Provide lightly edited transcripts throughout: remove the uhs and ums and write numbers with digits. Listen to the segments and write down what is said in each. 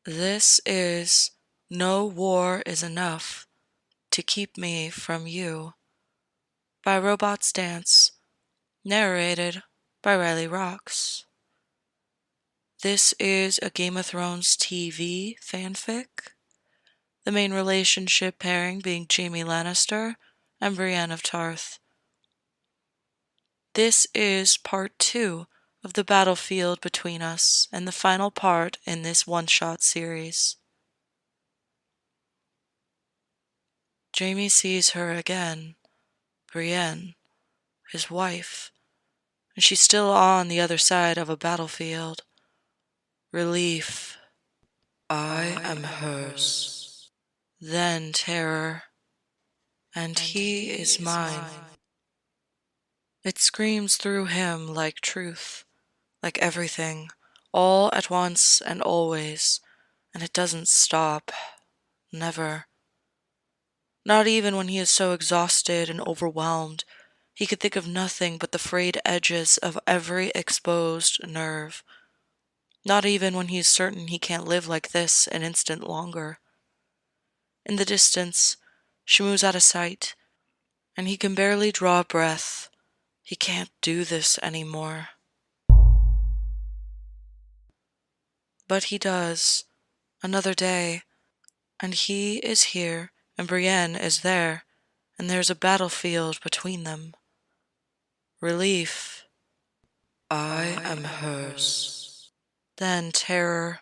This is No War is Enough to Keep Me from You by robotsdance, narrated by RileyRoxx. This is a Game of Thrones TV fanfic, the main relationship pairing being Jaime Lannister and Brienne of Tarth. This is part 2 of the battlefield between us and the final part in this one-shot series. Jaime sees her again, Brienne, his wife, and she's still on the other side of a battlefield. Relief. I am hers. Then terror. And he is mine. It screams through him like truth, like everything, all at once and always, and it doesn't stop. Never. Not even when he is so exhausted and overwhelmed, he could think of nothing but the frayed edges of every exposed nerve. Not even when he is certain he can't live like this an instant longer. In the distance, she moves out of sight, and he can barely draw a breath. He can't do this anymore. But he does. Another day, and he is here, and Brienne is there, and there's a battlefield between them. Relief. I am hers. Then terror.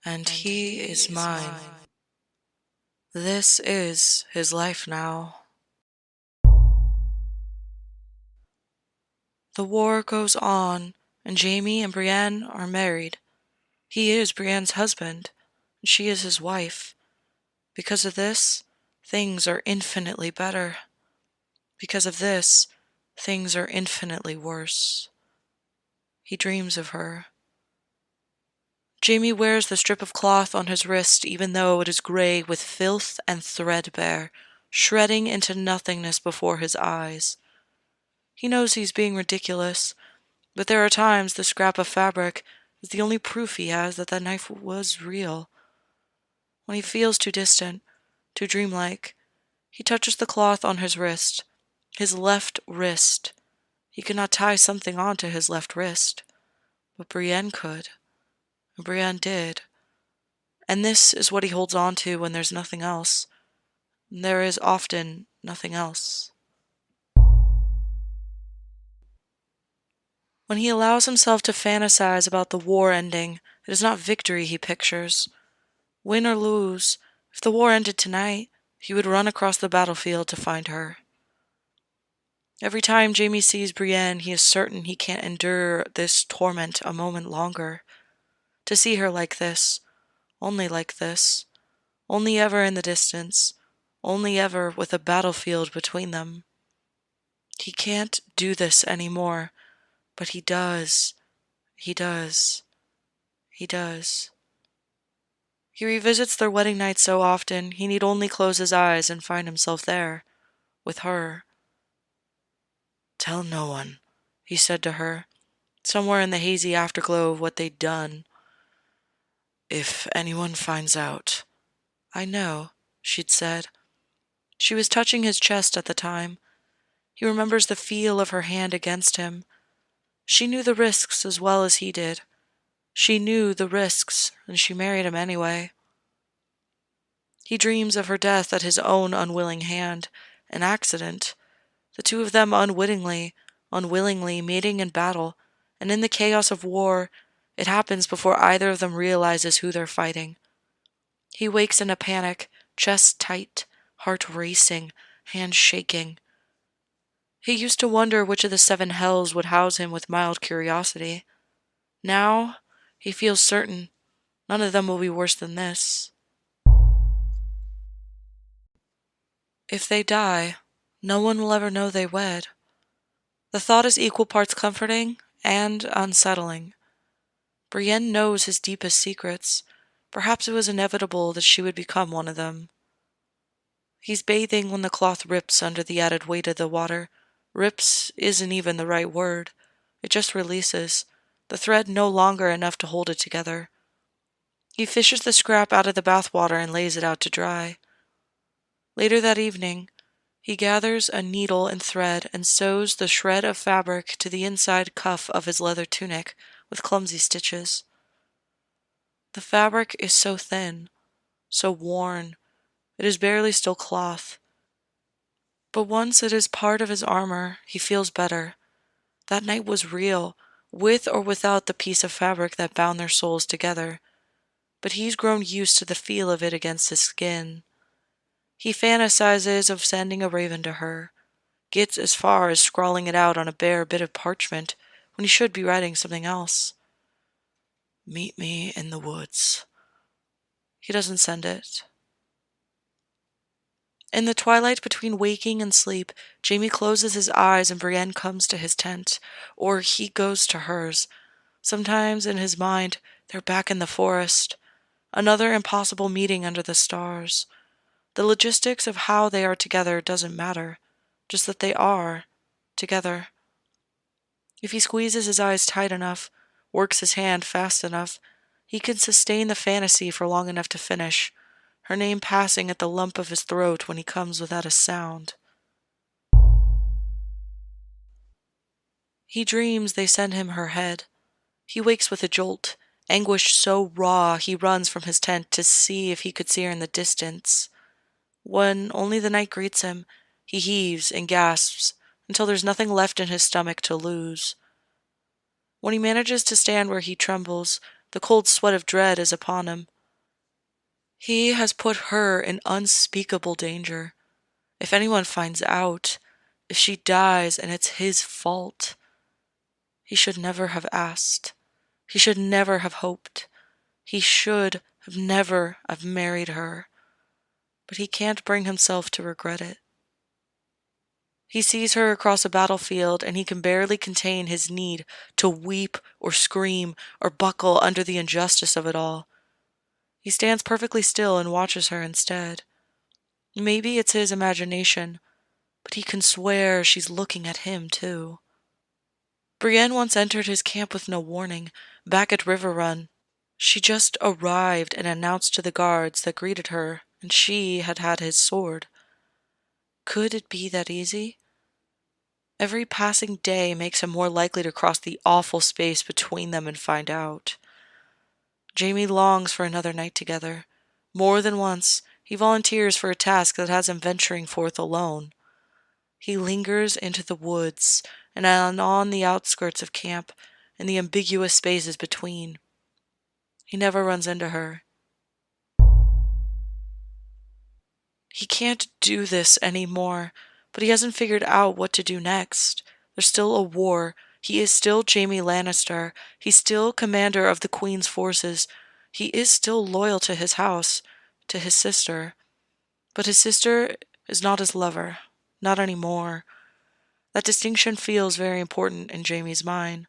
And he is mine. This is his life now. The war goes on, and Jaime and Brienne are married. He is Brienne's husband, and she is his wife. Because of this, things are infinitely better. Because of this, things are infinitely worse. He dreams of her. Jaime wears the strip of cloth on his wrist even though it is gray with filth and threadbare, shredding into nothingness before his eyes. He knows he's being ridiculous, but there are times the scrap of fabric is the only proof he has that that knife was real. When he feels too distant, too dreamlike, he touches the cloth on his wrist, his left wrist. He could not tie something onto his left wrist, but Brienne could, and Brienne did. And this is what he holds on to when there's nothing else. There is often nothing else. When he allows himself to fantasize about the war ending, it is not victory he pictures. Win or lose, if the war ended tonight, he would run across the battlefield to find her. Every time Jaime sees Brienne, he is certain he can't endure this torment a moment longer. To see her like this, only ever in the distance, only ever with a battlefield between them. He can't do this anymore, but he does. He does. He does. He revisits their wedding night so often, he need only close his eyes and find himself there, with her. Tell no one, he said to her, somewhere in the hazy afterglow of what they'd done. If anyone finds out. I know, she'd said. She was touching his chest at the time. He remembers the feel of her hand against him. She knew the risks as well as he did. She knew the risks, and she married him anyway. He dreams of her death at his own unwilling hand, an accident. The two of them unwillingly meeting in battle, and in the chaos of war, it happens before either of them realizes who they're fighting. He wakes in a panic, chest tight, heart racing, hands shaking. He used to wonder which of the 7 hells would house him with mild curiosity. Now, he feels certain none of them will be worse than this. If they die, no one will ever know they wed. The thought is equal parts comforting and unsettling. Brienne knows his deepest secrets. Perhaps it was inevitable that she would become one of them. He's bathing when the cloth rips under the added weight of the water. Rips isn't even the right word. It just releases, the thread no longer enough to hold it together. He fishes the scrap out of the bathwater and lays it out to dry. Later that evening, he gathers a needle and thread and sews the shred of fabric to the inside cuff of his leather tunic with clumsy stitches. The fabric is so thin, so worn, it is barely still cloth. But once it is part of his armor, he feels better. That night was real, with or without the piece of fabric that bound their souls together. But he's grown used to the feel of it against his skin. He fantasizes of sending a raven to her, gets as far as scrawling it out on a bare bit of parchment when he should be writing something else. Meet me in the woods. He doesn't send it. In the twilight between waking and sleep, Jaime closes his eyes and Brienne comes to his tent, or he goes to hers. Sometimes in his mind, they're back in the forest. Another impossible meeting under the stars. The logistics of how they are together doesn't matter, just that they are together. If he squeezes his eyes tight enough, works his hand fast enough, he can sustain the fantasy for long enough to finish, her name passing at the lump of his throat when he comes without a sound. He dreams they send him her head. He wakes with a jolt, anguish so raw he runs from his tent to see if he could see her in the distance. When only the night greets him, he heaves and gasps until there's nothing left in his stomach to lose. When he manages to stand where he trembles, the cold sweat of dread is upon him. He has put her in unspeakable danger. If anyone finds out, if she dies and it's his fault, he should never have asked. He should never have hoped. He should have never have married her. But he can't bring himself to regret it. He sees her across a battlefield and he can barely contain his need to weep or scream or buckle under the injustice of it all. He stands perfectly still and watches her instead. Maybe it's his imagination, but he can swear she's looking at him too. Brienne once entered his camp with no warning, back at River Run. She just arrived and announced to the guards that greeted her, and she had had his sword. Could it be that easy? Every passing day makes him more likely to cross the awful space between them and find out. Jaime longs for another night together. More than once, he volunteers for a task that has him venturing forth alone. He lingers into the woods and on the outskirts of camp, in the ambiguous spaces between. He never runs into her. He can't do this anymore, but he hasn't figured out what to do next. There's still a war. He is still Jaime Lannister. He's still commander of the Queen's forces. He is still loyal to his house, to his sister. But his sister is not his lover. Not anymore. That distinction feels very important in Jaime's mind.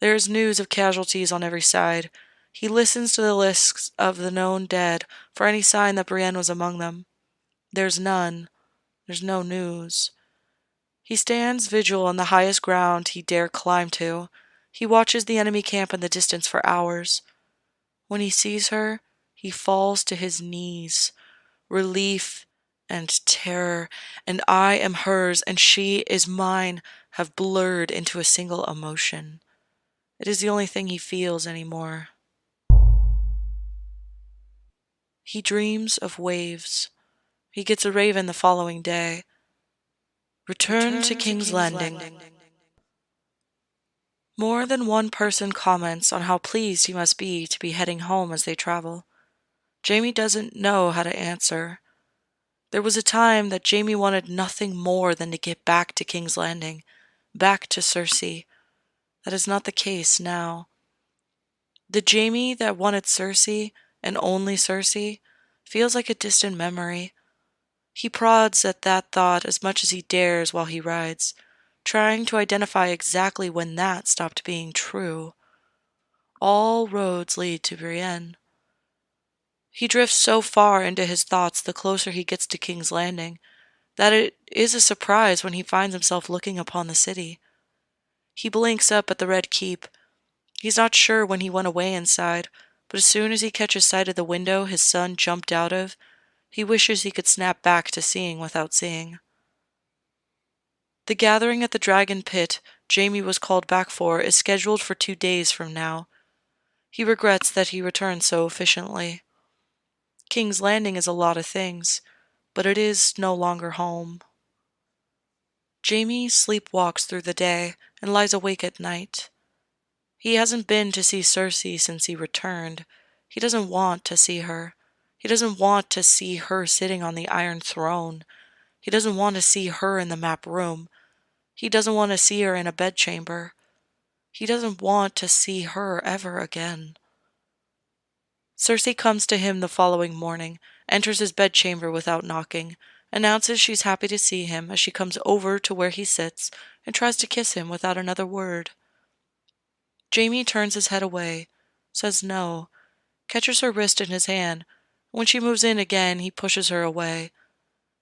There is news of casualties on every side. He listens to the lists of the known dead for any sign that Brienne was among them. There's none. There's no news. He stands vigil on the highest ground he dare climb to. He watches the enemy camp in the distance for hours. When he sees her, he falls to his knees. Relief and terror, and I am hers and she is mine, have blurred into a single emotion. It is the only thing he feels anymore. He dreams of waves. He gets a raven the following day. Return to King's Landing. More than one person comments on how pleased he must be to be heading home as they travel. Jaime doesn't know how to answer. There was a time that Jaime wanted nothing more than to get back to King's Landing, back to Cersei. That is not the case now. The Jaime that wanted Cersei, and only Cersei, feels like a distant memory. He prods at that thought as much as he dares while he rides, trying to identify exactly when that stopped being true. All roads lead to Brienne. He drifts so far into his thoughts the closer he gets to King's Landing, that it is a surprise when he finds himself looking upon the city. He blinks up at the Red Keep. He's not sure when he went away inside, but as soon as he catches sight of the window his son jumped out of, he wishes he could snap back to seeing without seeing. The gathering at the Dragon Pit Jaime was called back for is scheduled for 2 days from now. He regrets that he returned so efficiently. King's Landing is a lot of things, but it is no longer home. Jaime sleepwalks through the day and lies awake at night. He hasn't been to see Cersei since he returned. He doesn't want to see her. He doesn't want to see her sitting on the Iron Throne. He doesn't want to see her in the map room. He doesn't want to see her in a bedchamber. He doesn't want to see her ever again. Cersei comes to him the following morning, enters his bedchamber without knocking, announces she's happy to see him as she comes over to where he sits and tries to kiss him without another word. Jaime turns his head away, says no, catches her wrist in his hand. When she moves in again, he pushes her away.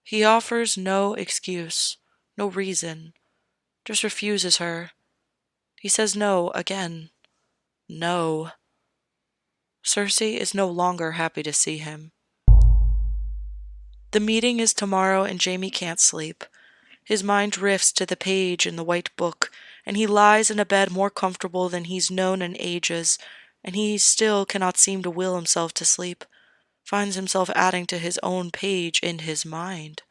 He offers no excuse, no reason, just refuses her. He says no again. No. Cersei is no longer happy to see him. The meeting is tomorrow and Jaime can't sleep. His mind drifts to the page in the white book, and he lies in a bed more comfortable than he's known in ages, and he still cannot seem to will himself to sleep, finds himself adding to his own page in his mind.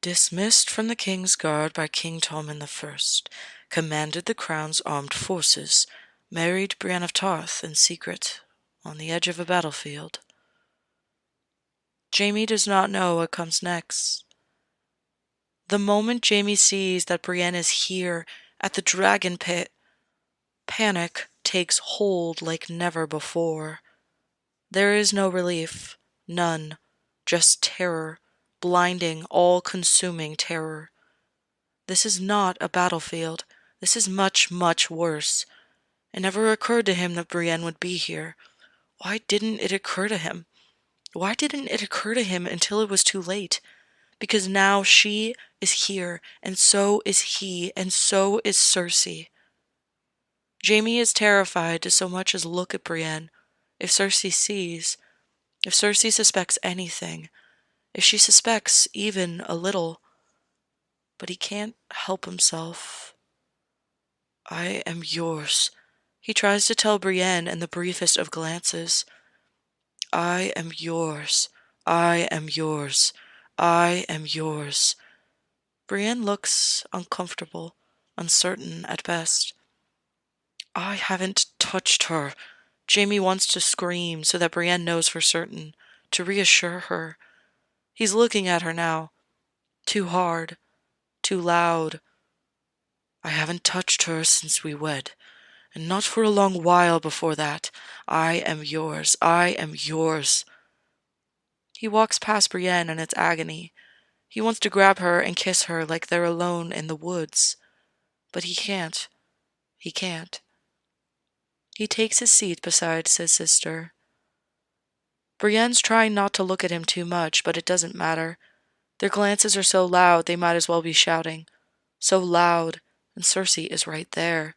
Dismissed from the King's Guard by King Tommen I, commanded the Crown's armed forces, married Brienne of Tarth in secret, on the edge of a battlefield. Jaime does not know what comes next. The moment Jaime sees that Brienne is here, at the Dragon Pit, panic takes hold like never before. There is no relief, none, just terror, blinding, all-consuming terror. This is not a battlefield. This is much, much worse. It never occurred to him that Brienne would be here. Why didn't it occur to him? Why didn't it occur to him until it was too late? Because now she is here, and so is he, and so is Cersei. Jaime is terrified to so much as look at Brienne. If Cersei sees, if Cersei suspects anything, if she suspects even a little, but he can't help himself. I am yours. He tries to tell Brienne in the briefest of glances. I am yours. I am yours. I am yours. Brienne looks uncomfortable, uncertain at best. I haven't touched her. Jaime wants to scream so that Brienne knows for certain, to reassure her. He's looking at her now. Too hard. Too loud. I haven't touched her since we wed, and not for a long while before that. I am yours. I am yours. He walks past Brienne in its agony. He wants to grab her and kiss her like they're alone in the woods. But he can't. He can't. He takes his seat beside his sister. Brienne's trying not to look at him too much, but it doesn't matter. Their glances are so loud they might as well be shouting. So loud, and Cersei is right there.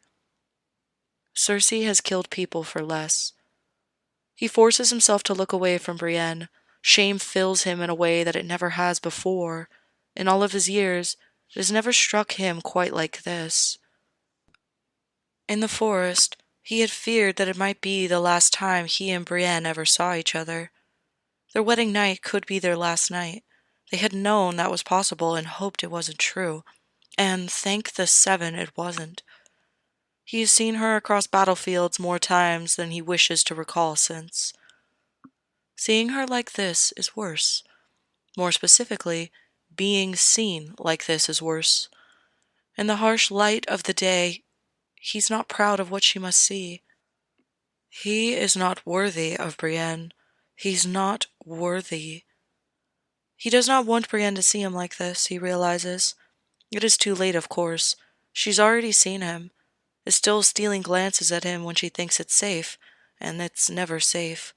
Cersei has killed people for less. He forces himself to look away from Brienne. Shame fills him in a way that it never has before. In all of his years, it has never struck him quite like this. In the forest, he had feared that it might be the last time he and Brienne ever saw each other. Their wedding night could be their last night. They had known that was possible and hoped it wasn't true. And thank the Seven it wasn't. He has seen her across battlefields more times than he wishes to recall since. Seeing her like this is worse. More specifically, being seen like this is worse. In the harsh light of the day, he's not proud of what she must see. He is not worthy of Brienne. He's not worthy. He does not want Brienne to see him like this, he realizes. It is too late, of course. She's already seen him, is still stealing glances at him when she thinks it's safe, and it's never safe.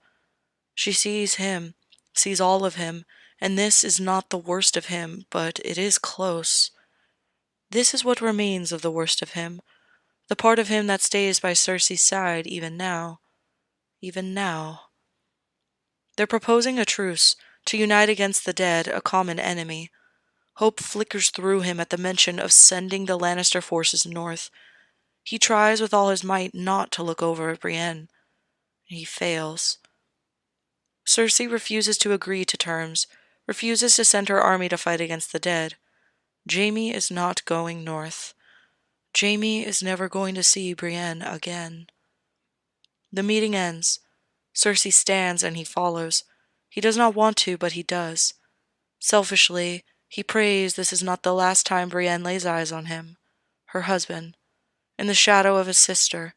She sees him, sees all of him, and this is not the worst of him, but it is close. This is what remains of the worst of him, the part of him that stays by Cersei's side even now. even now. They're proposing a truce to unite against the dead, a common enemy. Hope flickers through him at the mention of sending the Lannister forces north. He tries with all his might not to look over at Brienne. He fails. Cersei refuses to agree to terms, refuses to send her army to fight against the dead. Jaime is not going north. Jaime is never going to see Brienne again. The meeting ends. Cersei stands and he follows. He does not want to, but he does. Selfishly, he prays this is not the last time Brienne lays eyes on him, her husband, in the shadow of his sister,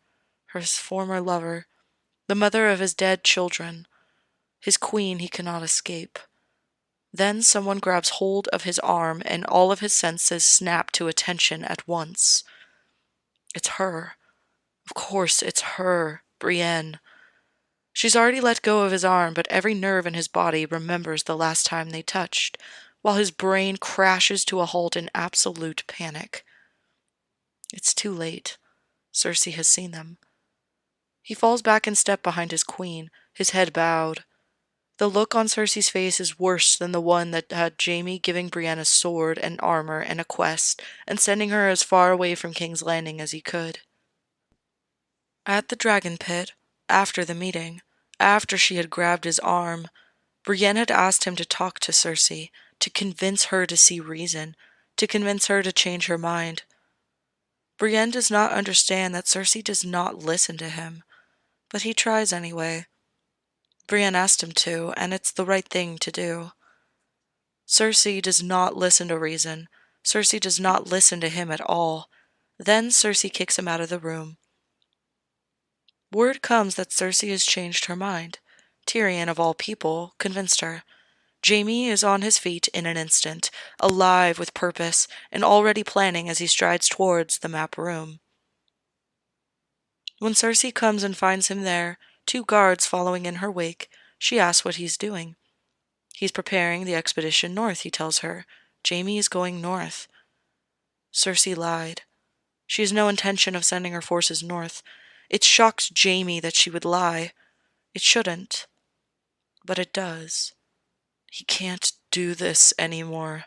her former lover, the mother of his dead children, his queen he cannot escape. Then someone grabs hold of his arm and all of his senses snap to attention at once. It's her. Of course it's her, Brienne. She's already let go of his arm, but every nerve in his body remembers the last time they touched, while his brain crashes to a halt in absolute panic. It's too late. Cersei has seen them. He falls back in step behind his queen, his head bowed. The look on Cersei's face is worse than the one that had Jaime giving Brienne a sword and armor and a quest, and sending her as far away from King's Landing as he could. At the Dragon Pit, after the meeting, after she had grabbed his arm, Brienne had asked him to talk to Cersei, to convince her to see reason, to convince her to change her mind. Brienne does not understand that Cersei does not listen to him, but he tries anyway. Brienne asked him to, and it's the right thing to do. Cersei does not listen to reason. Cersei does not listen to him at all. Then Cersei kicks him out of the room. Word comes that Cersei has changed her mind. Tyrion, of all people, convinced her. Jaime is on his feet in an instant, alive with purpose, and already planning as he strides towards the map room. When Cersei comes and finds him there, 2 guards following in her wake, she asks what he's doing. He's preparing the expedition north, he tells her. Jaime is going north. Cersei lied. She has no intention of sending her forces north. It shocks Jaime that she would lie. It shouldn't. But it does. He can't do this anymore.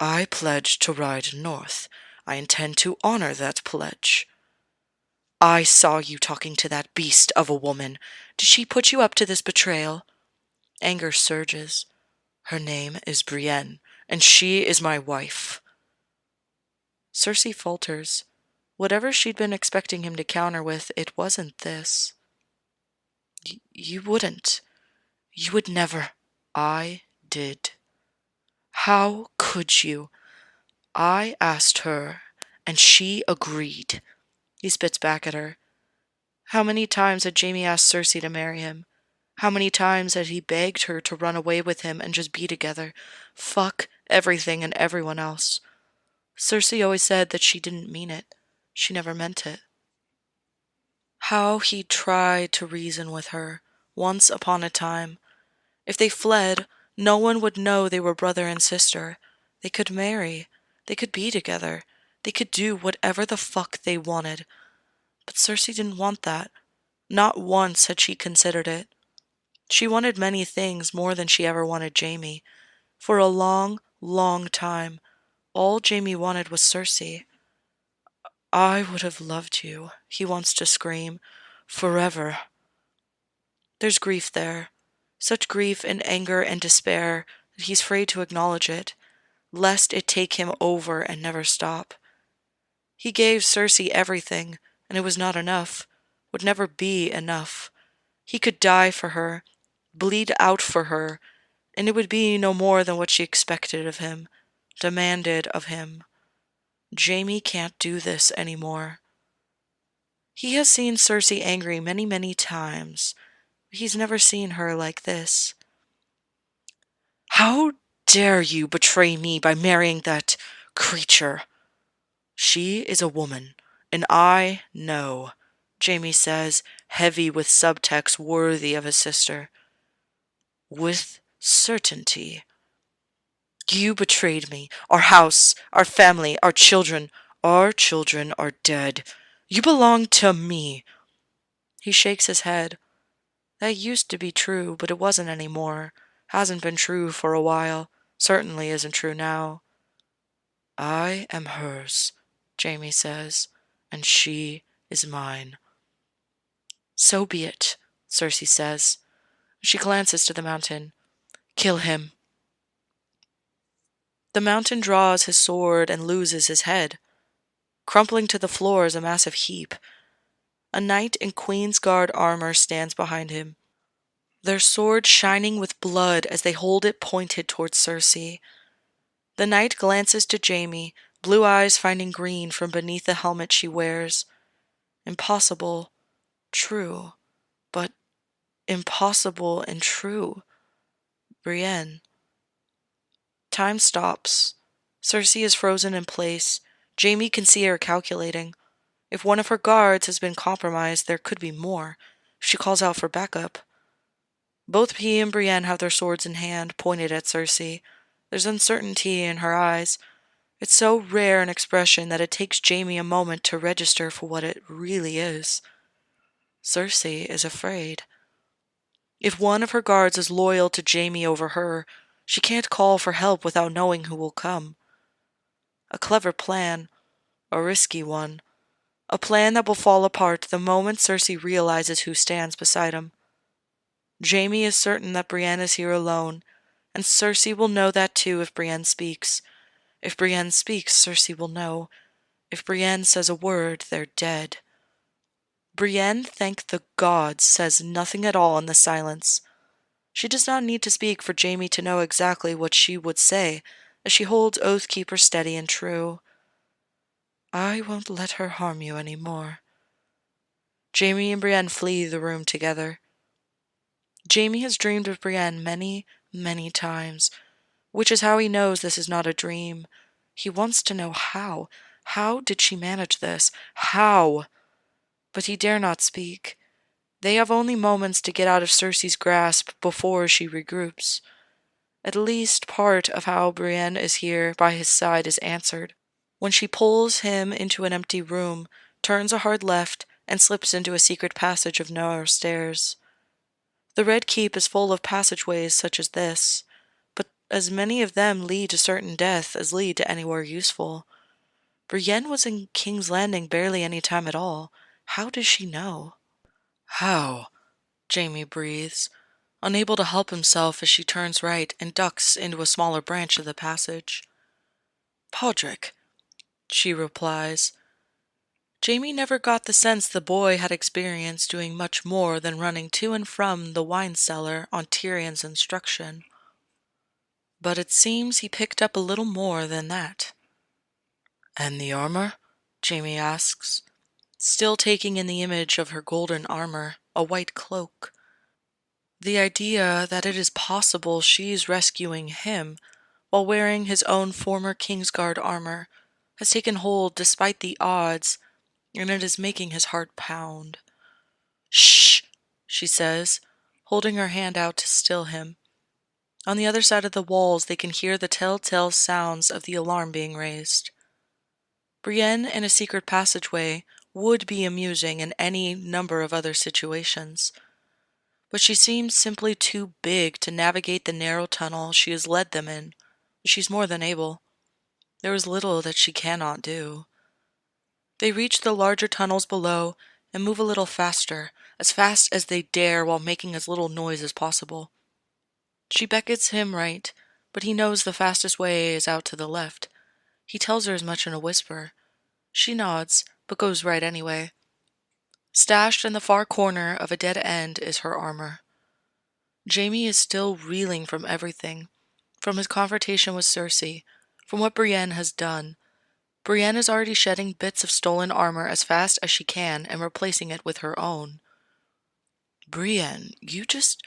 I pledged to ride north. I intend to honor that pledge. I saw you talking to that beast of a woman. Did she put you up to this betrayal? Anger surges. Her name is Brienne, and she is my wife. Cersei falters. Whatever she'd been expecting him to counter with, it wasn't this. You wouldn't. You would never. I did. How could you? I asked her, and she agreed. He spits back at her. How many times had Jaime asked Cersei to marry him? How many times had he begged her to run away with him and just be together? Fuck everything and everyone else. Cersei always said that she didn't mean it. She never meant it. How he tried to reason with her, once upon a time. If they fled, no one would know they were brother and sister. They could marry. They could be together. They could do whatever the fuck they wanted. But Cersei didn't want that. Not once had she considered it. She wanted many things more than she ever wanted Jaime. For a long, long time, all Jaime wanted was Cersei. I would have loved you, he wants to scream. Forever. There's grief there. Such grief and anger and despair that he's afraid to acknowledge it, lest it take him over and never stop. He gave Cersei everything, and it was not enough, would never be enough. He could die for her, bleed out for her, and it would be no more than what she expected of him, demanded of him. Jaime can't do this anymore. He has seen Cersei angry many, many times. He's never seen her like this. How dare you betray me by marrying that creature? She is a woman, and I know, Jaime says, heavy with subtext worthy of his sister. With certainty. You betrayed me, our house, our family, our children. Our children are dead. You belong to me. He shakes his head. That used to be true, but it wasn't anymore. Hasn't been true for a while. Certainly isn't true now. I am hers, Jaime says, and she is mine. So be it, Cersei says. She glances to the mountain. Kill him. The mountain draws his sword and loses his head. Crumpling to the floor is a massive heap. A knight in Queen's Guard armor stands behind him, their sword shining with blood as they hold it pointed towards Cersei. The knight glances to Jaime, blue eyes finding green from beneath the helmet she wears. Impossible, true, but impossible and true. Brienne. Time stops. Cersei is frozen in place. Jaime can see her calculating. If one of her guards has been compromised, there could be more. She calls out for backup. Both he and Brienne have their swords in hand, pointed at Cersei. There's uncertainty in her eyes. It's so rare an expression that it takes Jaime a moment to register for what it really is. Cersei is afraid. If one of her guards is loyal to Jaime over her, she can't call for help without knowing who will come. A clever plan, a risky one. A plan that will fall apart the moment Cersei realizes who stands beside him. Jaime is certain that Brienne is here alone, and Cersei will know that too if Brienne speaks. If Brienne speaks, Cersei will know. If Brienne says a word, they're dead. Brienne, thank the gods, says nothing at all in the silence. She does not need to speak for Jaime to know exactly what she would say, as she holds Oathkeeper steady and true. I won't let her harm you any more. Jaime and Brienne flee the room together. Jaime has dreamed of Brienne many, many times, which is how he knows this is not a dream. He wants to know how. How did she manage this? How? But he dare not speak. They have only moments to get out of Cersei's grasp before she regroups. At least part of how Brienne is here by his side is answered, when she pulls him into an empty room, turns a hard left, and slips into a secret passage of narrow stairs. The Red Keep is full of passageways such as this, but as many of them lead to certain death as lead to anywhere useful. Brienne was in King's Landing barely any time at all. How does she know? How? Jaime breathes, unable to help himself as she turns right and ducks into a smaller branch of the passage. Podrick, she replies. Jaime never got the sense the boy had experienced doing much more than running to and from the wine cellar on Tyrion's instruction. But it seems he picked up a little more than that. And the armor? Jaime asks, still taking in the image of her golden armor, a white cloak. The idea that it is possible she's rescuing him while wearing his own former Kingsguard armor has taken hold despite the odds, and it is making his heart pound. Shh, she says, holding her hand out to still him. On the other side of the walls they can hear the telltale sounds of the alarm being raised. Brienne in a secret passageway would be amusing in any number of other situations, but she seems simply too big to navigate the narrow tunnel she has led them in. She's more than able. There is little that she cannot do. They reach the larger tunnels below and move a little faster, as fast as they dare while making as little noise as possible. She beckons him right, but he knows the fastest way is out to the left. He tells her as much in a whisper. She nods, but goes right anyway. Stashed in the far corner of a dead end is her armor. Jaime is still reeling from everything, from his confrontation with Cersei, from what Brienne has done. Brienne is already shedding bits of stolen armor as fast as she can and replacing it with her own. Brienne, you just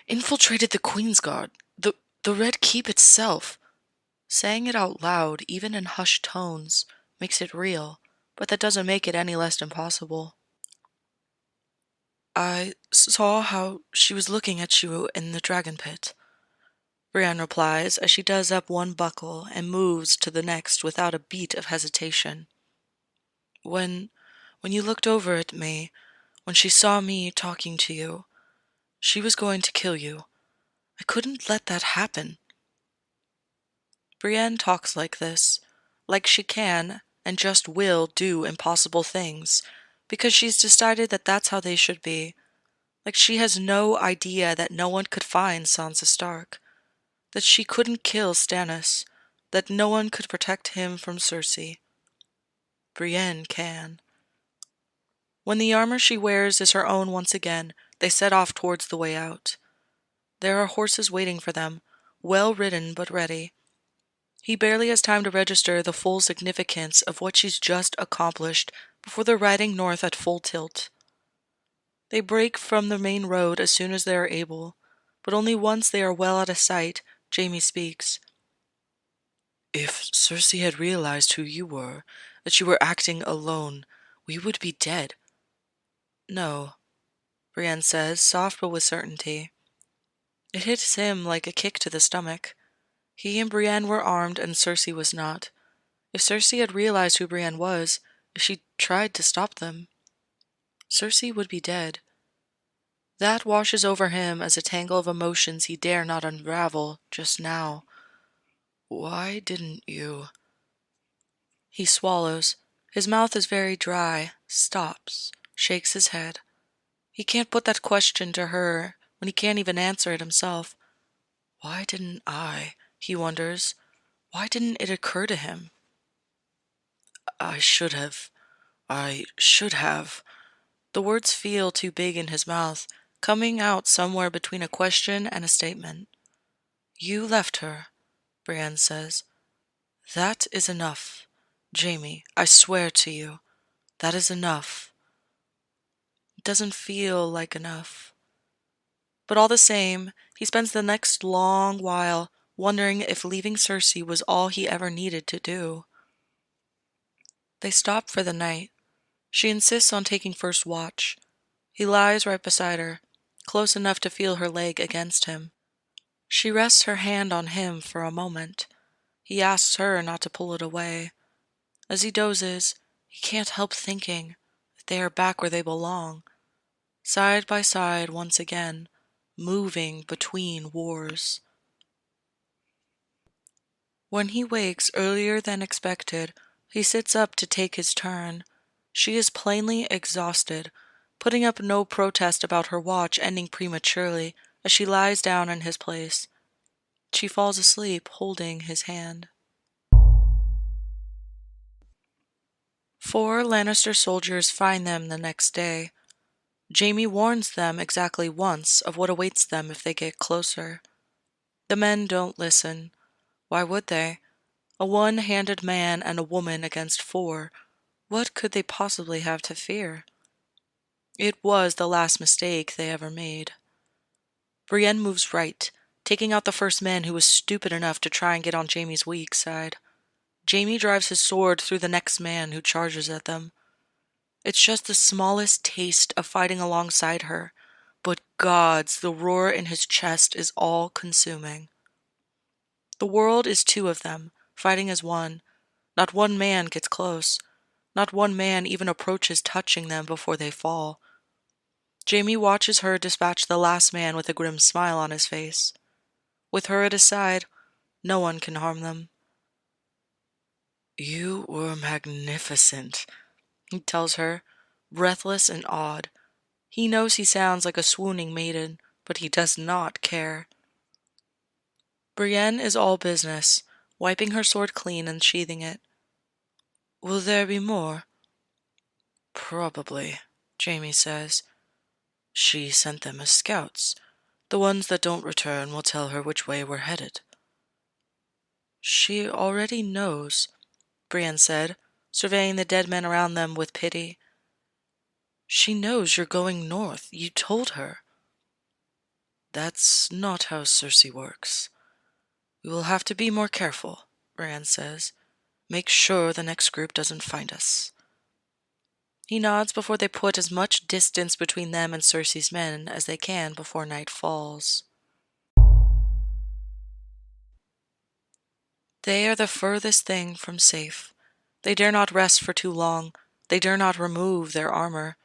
infiltrated the Queensguard, the Red Keep itself. Saying it out loud, even in hushed tones, makes it real, but that doesn't make it any less impossible. I saw how she was looking at you in the dragon pit, Brienne replies as she does up one buckle and moves to the next without a beat of hesitation. When you looked over at me, When she saw me talking to you, she was going to kill you. I couldn't let that happen." Brienne talks like this, like she can and just will do impossible things, because she's decided that that's how they should be. Like she has no idea that no one could find Sansa Stark, that she couldn't kill Stannis, that no one could protect him from Cersei. Brienne can. When the armor she wears is her own once again, they set off towards the way out. There are horses waiting for them, well ridden but ready. He barely has time to register the full significance of what she's just accomplished before they're riding north at full tilt. They break from the main road as soon as they are able, but only once they are well out of sight, Jaime speaks. "If Cersei had realized who you were, that you were acting alone, we would be dead." "No," Brienne says, soft but with certainty. It hits him like a kick to the stomach. He and Brienne were armed and Cersei was not. If Cersei had realized who Brienne was, if she tried to stop them, Cersei would be dead. That washes over him as a tangle of emotions he dare not unravel just now. "Why didn't you?" He swallows. His mouth is very dry, stops, shakes his head. He can't put that question to her when he can't even answer it himself. Why didn't I? He wonders. Why didn't it occur to him? I should have. The words feel too big in his mouth, coming out somewhere between a question and a statement. "You left her," Brienne says. "That is enough. Jaime, I swear to you, that is enough." It doesn't feel like enough. But all the same, he spends the next long while wondering if leaving Cersei was all he ever needed to do. They stop for the night. She insists on taking first watch. He lies right beside her, close enough to feel her leg against him. She rests her hand on him for a moment. He asks her not to pull it away. As he dozes, he can't help thinking that they are back where they belong, side by side once again, moving between wars. When he wakes earlier than expected, he sits up to take his turn. She is plainly exhausted, putting up no protest about her watch ending prematurely as she lies down in his place. She falls asleep holding his hand. 4 Lannister soldiers find them the next day. Jaime warns them exactly once of what awaits them if they get closer. The men don't listen. Why would they? A one-handed man and a woman against 4. What could they possibly have to fear? It was the last mistake they ever made. Brienne moves right, taking out the first man who was stupid enough to try and get on Jaime's weak side. Jaime drives his sword through the next man who charges at them. It's just the smallest taste of fighting alongside her, but gods, the roar in his chest is all-consuming. The world is 2 of them, fighting as one. Not one man gets close. Not one man even approaches touching them before they fall. Jaime watches her dispatch the last man with a grim smile on his face. With her at his side, no one can harm them. "You were magnificent," he tells her, breathless and awed. He knows he sounds like a swooning maiden, but he does not care. Brienne is all business, wiping her sword clean and sheathing it. "Will there be more?" "Probably," Jaime says. "She sent them as scouts. The ones that don't return will tell her which way we're headed." "She already knows," Brienne said, surveying the dead men around them with pity. "She knows you're going north. You told her." "That's not how Cersei works. We will have to be more careful," Brienne says. "Make sure the next group doesn't find us." He nods before they put as much distance between them and Cersei's men as they can before night falls. They are the furthest thing from safe. They dare not rest for too long. They dare not remove their armor.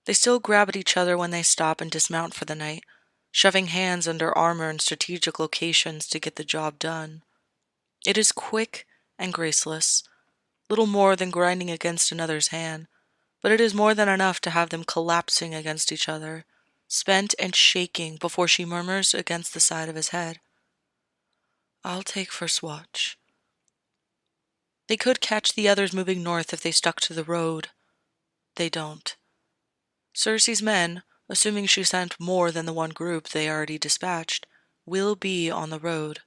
They still grab at each other when they stop and dismount for the night, shoving hands under armor in strategic locations to get the job done. It is quick and graceless, little more than grinding against another's hand, but it is more than enough to have them collapsing against each other, spent and shaking before she murmurs against the side of his head, "I'll take first watch." They could catch the others moving north if they stuck to the road. They don't. Cersei's men, assuming she sent more than the one group they already dispatched, will be on the road.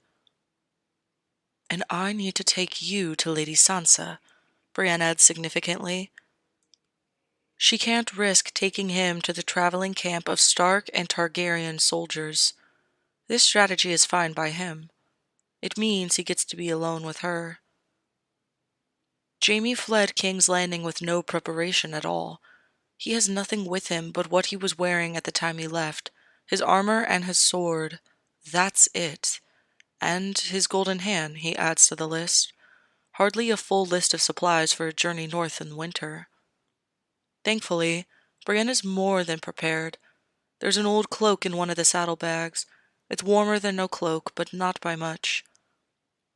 "And I need to take you to Lady Sansa," Brienne adds significantly. She can't risk taking him to the traveling camp of Stark and Targaryen soldiers. This strategy is fine by him. It means he gets to be alone with her. Jaime fled King's Landing with no preparation at all. He has nothing with him but what he was wearing at the time he left, his armor and his sword. That's it. And his golden hand, he adds to the list. Hardly a full list of supplies for a journey north in winter. Thankfully, Brienne is more than prepared. There's an old cloak in one of the saddlebags. It's warmer than no cloak, but not by much.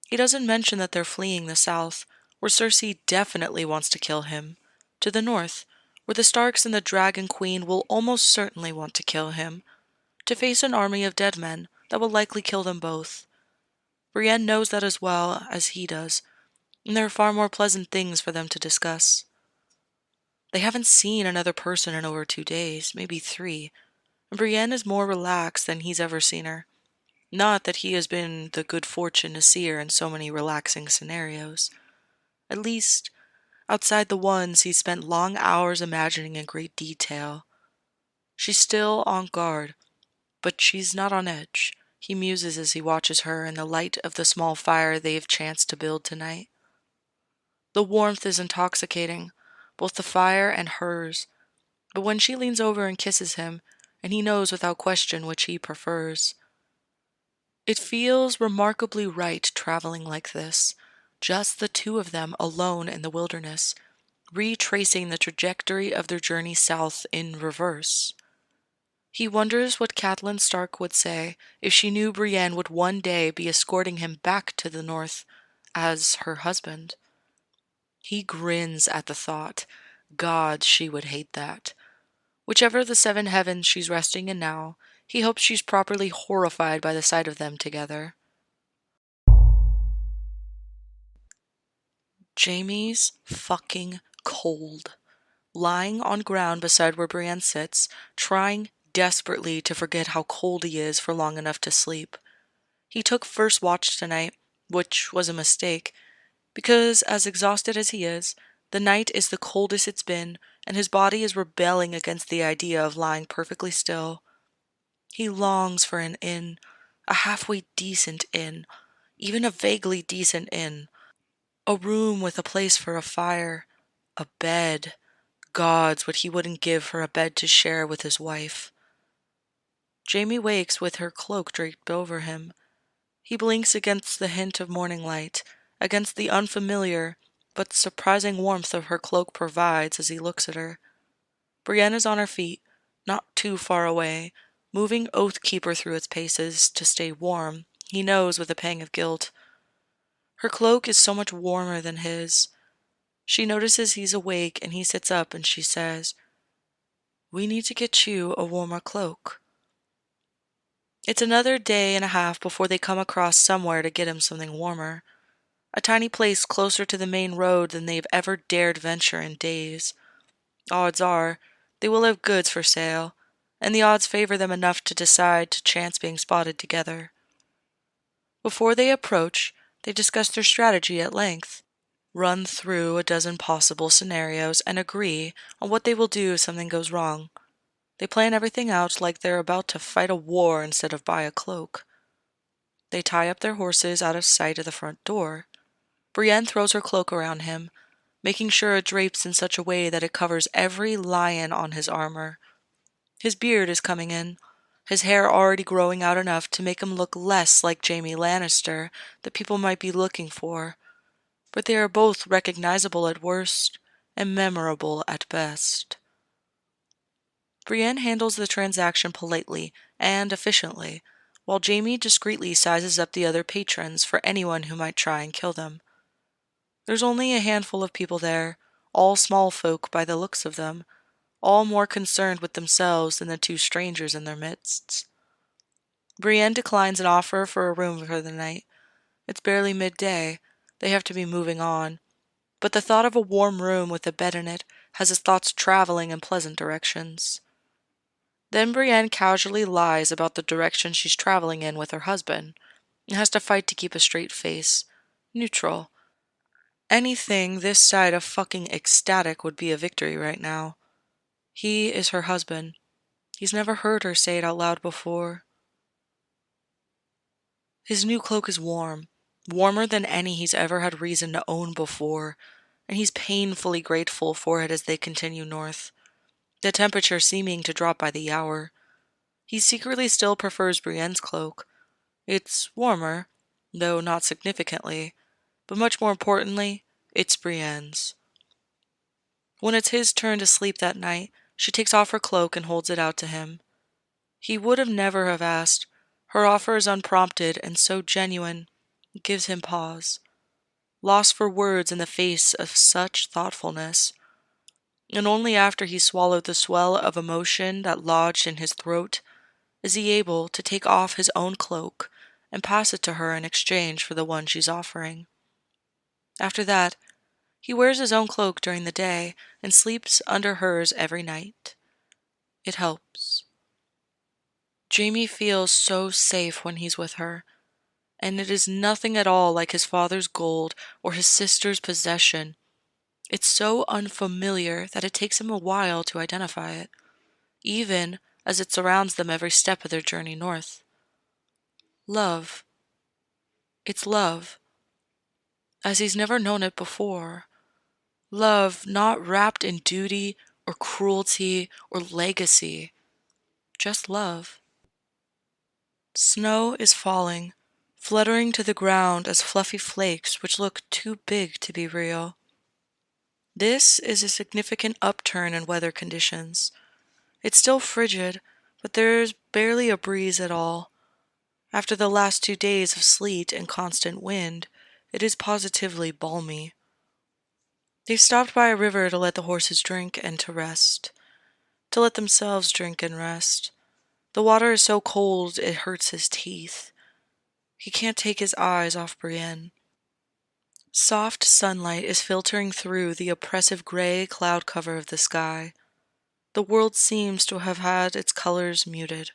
He doesn't mention that they're fleeing the south, where Cersei definitely wants to kill him. To the north, where the Starks and the Dragon Queen will almost certainly want to kill him, to face an army of dead men that will likely kill them both. Brienne knows that as well as he does, and there are far more pleasant things for them to discuss. They haven't seen another person in over 2 days, maybe 3, and Brienne is more relaxed than he's ever seen her. Not that he has been the good fortune to see her in so many relaxing scenarios. At least, outside the ones he spent long hours imagining in great detail. She's still on guard, but she's not on edge, he muses as he watches her in the light of the small fire they've chanced to build tonight. The warmth is intoxicating, both the fire and hers, but when she leans over and kisses him, and he knows without question which he prefers. It feels remarkably right traveling like this, just the two of them alone in the wilderness, retracing the trajectory of their journey south in reverse. He wonders what Catelyn Stark would say if she knew Brienne would one day be escorting him back to the north as her husband. He grins at the thought. God, she would hate that. Whichever the 7 heavens she's resting in now, he hopes she's properly horrified by the sight of them together. Jaime's fucking cold. Lying on ground beside where Brienne sits, trying desperately to forget how cold he is for long enough to sleep. He took first watch tonight, which was a mistake, because as exhausted as he is, the night is the coldest it's been, and his body is rebelling against the idea of lying perfectly still. He longs for an inn, a halfway decent inn, even a vaguely decent inn. A room with a place for a fire, a bed. Gods, what he wouldn't give for a bed to share with his wife. Jaime wakes with her cloak draped over him. He blinks against the hint of morning light, against the unfamiliar but surprising warmth of her cloak provides as he looks at her. Brienne is on her feet, not too far away, moving Oathkeeper through its paces to stay warm, he knows with a pang of guilt. Her cloak is so much warmer than his. She notices he's awake and he sits up and she says, "We need to get you a warmer cloak." It's another day and a half before they come across somewhere to get him something warmer. A tiny place closer to the main road than they've ever dared venture in days. Odds are, they will have goods for sale, and the odds favor them enough to decide to chance being spotted together. Before they approach, they discuss their strategy at length, run through a dozen possible scenarios, and agree on what they will do if something goes wrong. They plan everything out like they're about to fight a war instead of buy a cloak. They tie up their horses out of sight of the front door. Brienne throws her cloak around him, making sure it drapes in such a way that it covers every lion on his armor. His beard is coming in, his hair already growing out enough to make him look less like Jaime Lannister that people might be looking for, but they are both recognizable at worst and memorable at best. Brienne handles the transaction politely and efficiently, while Jaime discreetly sizes up the other patrons for anyone who might try and kill them. There's only a handful of people there, all small folk by the looks of them, all more concerned with themselves than the two strangers in their midst. Brienne declines an offer for a room for the night. It's barely midday. They have to be moving on. But the thought of a warm room with a bed in it has his thoughts traveling in pleasant directions. Then Brienne casually lies about the direction she's traveling in with her husband, and has to fight to keep a straight face. Neutral. Anything this side of fucking ecstatic would be a victory right now. He is her husband. He's never heard her say it out loud before. His new cloak is warm, warmer than any he's ever had reason to own before, and he's painfully grateful for it as they continue north, the temperature seeming to drop by the hour. He secretly still prefers Brienne's cloak. It's warmer, though not significantly, but much more importantly, it's Brienne's. When it's his turn to sleep that night, she takes off her cloak and holds it out to him. He would have never have asked. Her offer is unprompted and so genuine, it gives him pause, lost for words in the face of such thoughtfulness. And only after he swallowed the swell of emotion that lodged in his throat is he able to take off his own cloak and pass it to her in exchange for the one she's offering. After that, he wears his own cloak during the day and sleeps under hers every night. It helps. Jaime feels so safe when he's with her, and it is nothing at all like his father's gold or his sister's possession. It's so unfamiliar that it takes him a while to identify it, even as it surrounds them every step of their journey north. Love. It's love, as he's never known it before. Love not wrapped in duty or cruelty or legacy, just love. Snow is falling, fluttering to the ground as fluffy flakes which look too big to be real. This is a significant upturn in weather conditions. It's still frigid, but there's barely a breeze at all. After the last 2 days of sleet and constant wind, it is positively balmy. They've stopped by a river to let the horses drink and to rest. To let themselves drink and rest. The water is so cold it hurts his teeth. He can't take his eyes off Brienne. Soft sunlight is filtering through the oppressive gray cloud cover of the sky. The world seems to have had its colors muted.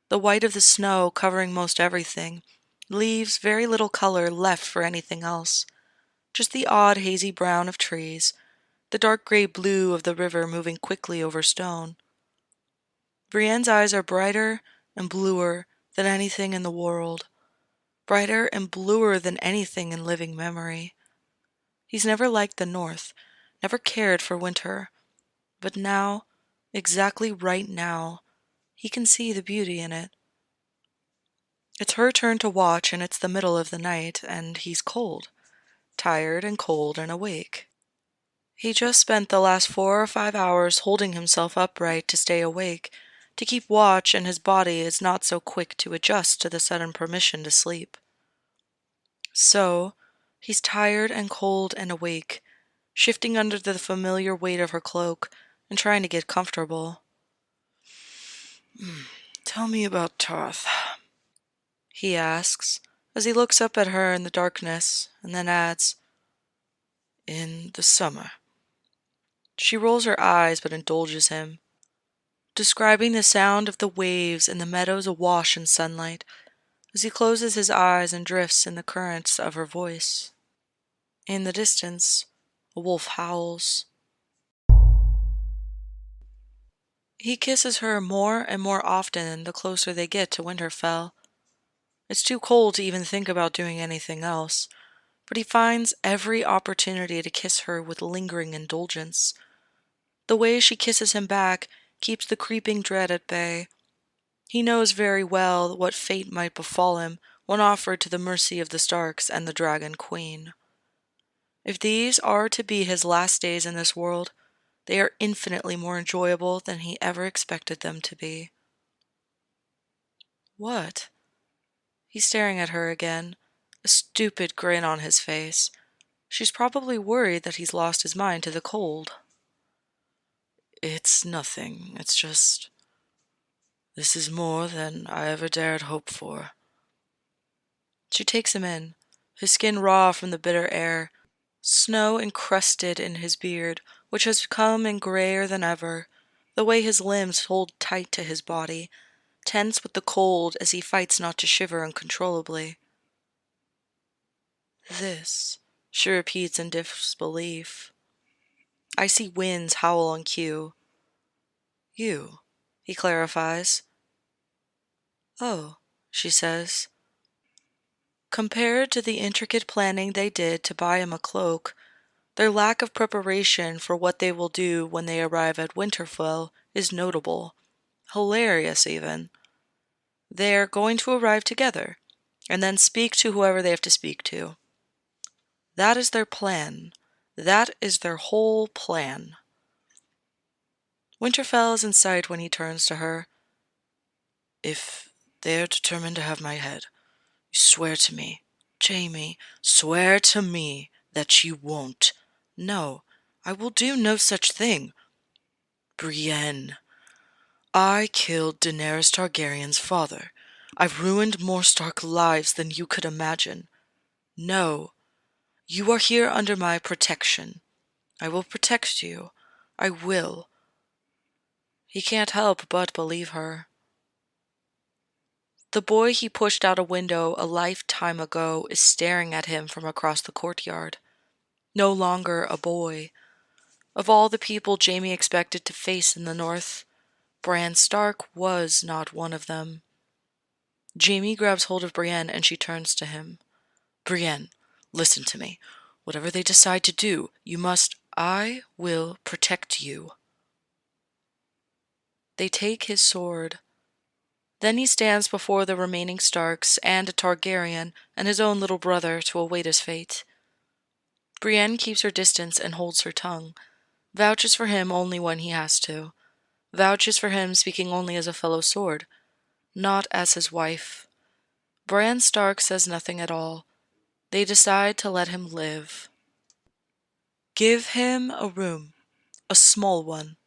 The white of the snow covering most everything leaves very little color left for anything else. Just the odd hazy brown of trees, the dark gray blue of the river moving quickly over stone. Brienne's eyes are brighter and bluer than anything in the world, brighter and bluer than anything in living memory. He's never liked the north, never cared for winter, but now, exactly right now, he can see the beauty in it. It's her turn to watch, and it's the middle of the night, and he's cold, tired and cold and awake. He just spent the last 4 or 5 hours holding himself upright to stay awake, to keep watch, and his body is not so quick to adjust to the sudden permission to sleep. So, he's tired and cold and awake, shifting under the familiar weight of her cloak and trying to get comfortable. "Tell me about Tarth," he asks, as he looks up at her in the darkness, and then adds, "In the summer." She rolls her eyes but indulges him, describing the sound of the waves in the meadows awash in sunlight, as he closes his eyes and drifts in the currents of her voice. In the distance, a wolf howls. He kisses her more and more often the closer they get to Winterfell. It's too cold to even think about doing anything else, but he finds every opportunity to kiss her with lingering indulgence. The way she kisses him back keeps the creeping dread at bay. He knows very well what fate might befall him when offered to the mercy of the Starks and the Dragon Queen. If these are to be his last days in this world, They are infinitely more enjoyable than he ever expected them to be. What? He's staring at her again, a stupid grin on his face. She's probably worried that he's lost his mind to the cold. It's nothing. It's just... This is more than I ever dared hope for. She takes him in, his skin raw from the bitter air, snow encrusted in his beard, which has come in grayer than ever, the way his limbs hold tight to his body, tense with the cold as he fights not to shiver uncontrollably. This, she repeats in disbelief. Icy winds howl on cue. You, he clarifies. Oh, she says. Compared to the intricate planning they did to buy him a cloak, their lack of preparation for what they will do when they arrive at Winterfell is notable, hilarious even. They are going to arrive together, and then speak to whoever they have to speak to. That is their plan. That is their whole plan. Winterfell is in sight when he turns to her. If they are determined to have my head, you swear to me, Jaime, swear to me that you won't. No, I will do no such thing. Brienne, I killed Daenerys Targaryen's father. I've ruined more Stark lives than you could imagine. No, you are here under my protection. I will protect you. I will. He can't help but believe her. The boy he pushed out a window a lifetime ago is staring at him from across the courtyard. No longer a boy. Of all the people Jaime expected to face in the north, Bran Stark was not one of them. Jaime grabs hold of Brienne and she turns to him. Brienne, listen to me. Whatever they decide to do, you must... I will protect you. They take his sword. Then he stands before the remaining Starks and a Targaryen and his own little brother to await his fate. Brienne keeps her distance and holds her tongue, vouches for him only when he has to, vouches for him speaking only as a fellow sword, not as his wife. Bran Stark says nothing at all. They decide to let him live. Give him a room, a small one.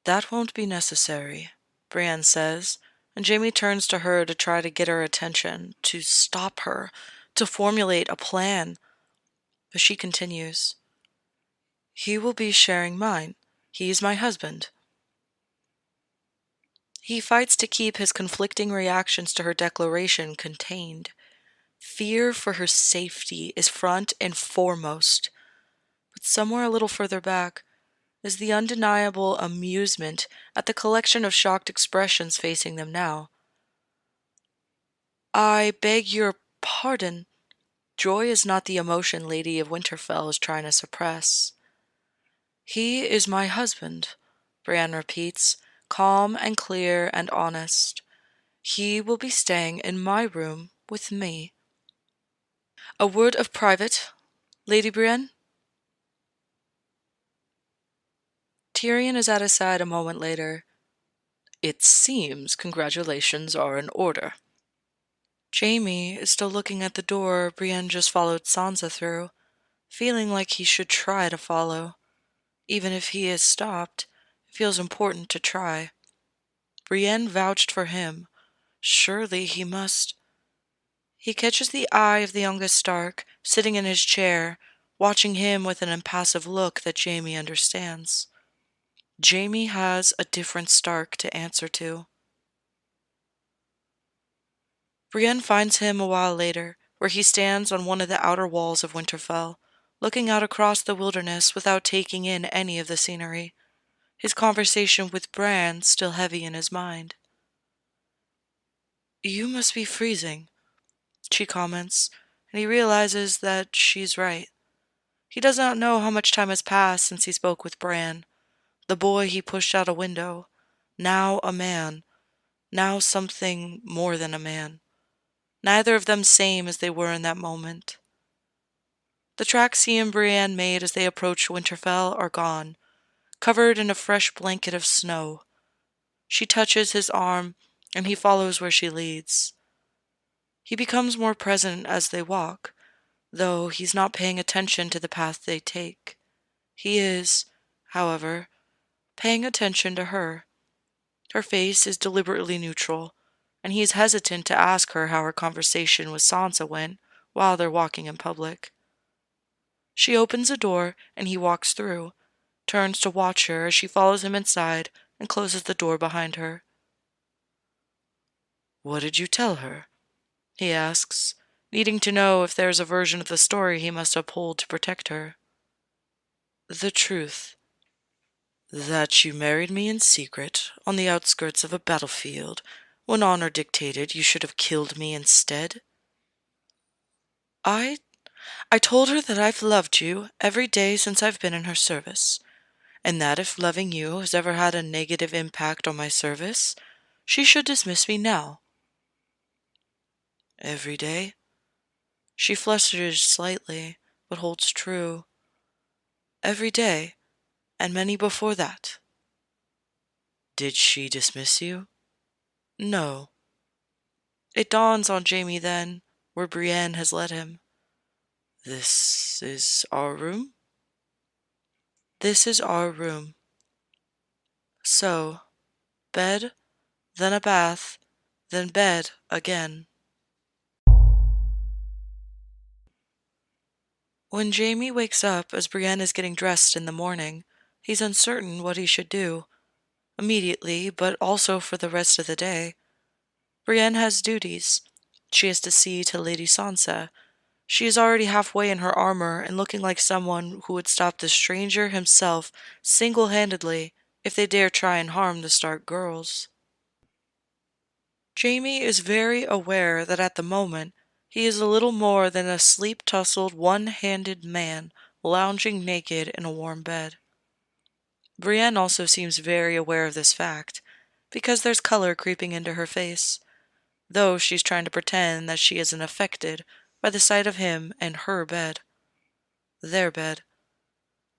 That won't be necessary, Brienne says, and Jaime turns to her to try to get her attention, to stop her, to formulate a plan. But she continues. He will be sharing mine. He's my husband. He fights to keep his conflicting reactions to her declaration contained. Fear for her safety is front and foremost. But somewhere a little further back is the undeniable amusement at the collection of shocked expressions facing them now. I beg your pardon. Joy is not the emotion Lady of Winterfell is trying to suppress. He is my husband, Brienne repeats, calm and clear and honest. He will be staying in my room with me. A word of private, Lady Brienne? Tyrion is at his side a moment later. It seems congratulations are in order. Jaime is still looking at the door Brienne just followed Sansa through, feeling like he should try to follow. Even if he is stopped, it feels important to try. Brienne vouched for him. Surely he must... He catches the eye of the youngest Stark, sitting in his chair, watching him with an impassive look that Jaime understands. Jaime has a different Stark to answer to. Brienne finds him a while later, where he stands on one of the outer walls of Winterfell, looking out across the wilderness without taking in any of the scenery, his conversation with Bran still heavy in his mind. You must be freezing, she comments, and he realizes that she's right. He does not know how much time has passed since he spoke with Bran, the boy he pushed out a window, now a man, now something more than a man. Neither of them same as they were in that moment. The tracks he and Brienne made as they approached Winterfell are gone, covered in a fresh blanket of snow. She touches his arm, and he follows where she leads. He becomes more present as they walk, though he's not paying attention to the path they take. He is, however, paying attention to her. Her face is deliberately neutral, and he is hesitant to ask her how her conversation with Sansa went while they're walking in public. She opens a door, and he walks through, turns to watch her as she follows him inside and closes the door behind her. "What did you tell her?" he asks, needing to know if there's a version of the story he must uphold to protect her. "The truth. That you married me in secret, on the outskirts of a battlefield, when honor dictated you should have killed me instead." I told her that I've loved you every day since I've been in her service, and that if loving you has ever had a negative impact on my service, she should dismiss me now. Every day? She flushes slightly, but holds true. Every day, and many before that. Did she dismiss you? No. It dawns on Jaime then, where Brienne has led him. This is our room? This is our room. So, bed, then a bath, then bed again. When Jaime wakes up as Brienne is getting dressed in the morning, he's uncertain what he should do, immediately, but also for the rest of the day. Brienne has duties. She has to see to Lady Sansa. She is already halfway in her armor and looking like someone who would stop the stranger himself single-handedly if they dare try and harm the Stark girls. Jaime is very aware that at the moment he is a little more than a sleep-tussled, one-handed man lounging naked in a warm bed. Brienne also seems very aware of this fact, because there's color creeping into her face, though she's trying to pretend that she isn't affected by the sight of him and her bed. Their bed.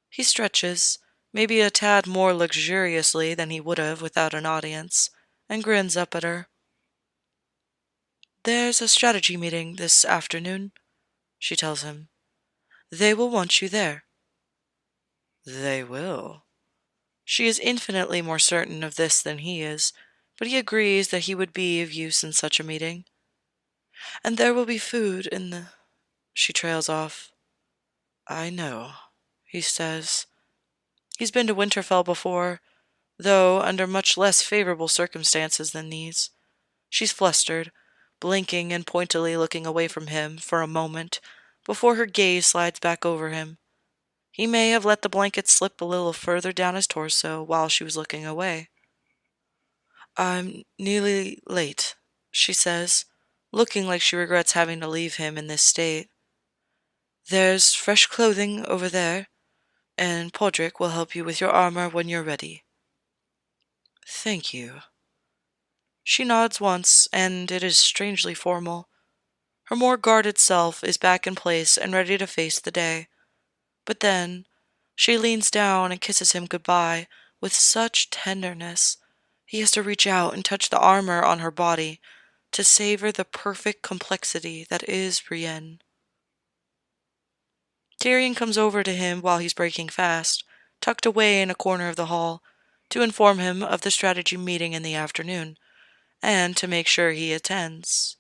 He stretches, maybe a tad more luxuriously than he would have without an audience, and grins up at her. "There's a strategy meeting this afternoon," she tells him. "They will want you there." They will. She is infinitely more certain of this than he is, but he agrees that he would be of use in such a meeting. "And there will be food in the—" She trails off. "I know," he says. He's been to Winterfell before, though under much less favorable circumstances than these. She's flustered, blinking and pointedly looking away from him for a moment before her gaze slides back over him. He may have let the blanket slip a little further down his torso while she was looking away. "I'm nearly late," she says, looking like she regrets having to leave him in this state. "There's fresh clothing over there, and Podrick will help you with your armor when you're ready." "Thank you." She nods once, and it is strangely formal. Her more guarded self is back in place and ready to face the day. But then, she leans down and kisses him goodbye with such tenderness. He has to reach out and touch the armor on her body to savor the perfect complexity that is Brienne. Tyrion comes over to him while he's breaking fast, tucked away in a corner of the hall, to inform him of the strategy meeting in the afternoon, and to make sure he attends.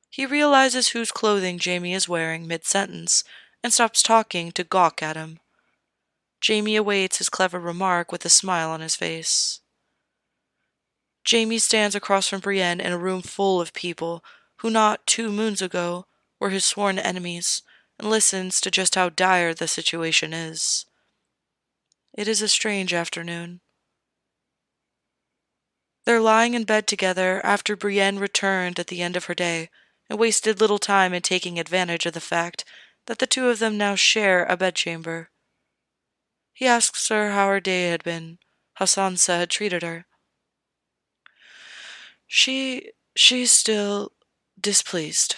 He realizes whose clothing Jaime is wearing mid-sentence and stops talking to gawk at him. Jaime awaits his clever remark with a smile on his face. Jaime stands across from Brienne in a room full of people who not 2 moons ago were his sworn enemies, and listens to just how dire the situation is. It is a strange afternoon. They're lying in bed together after Brienne returned at the end of her day and wasted little time in taking advantage of the fact that the two of them now share a bedchamber. He asks her how her day had been, how Sansa had treated her. She's still displeased,"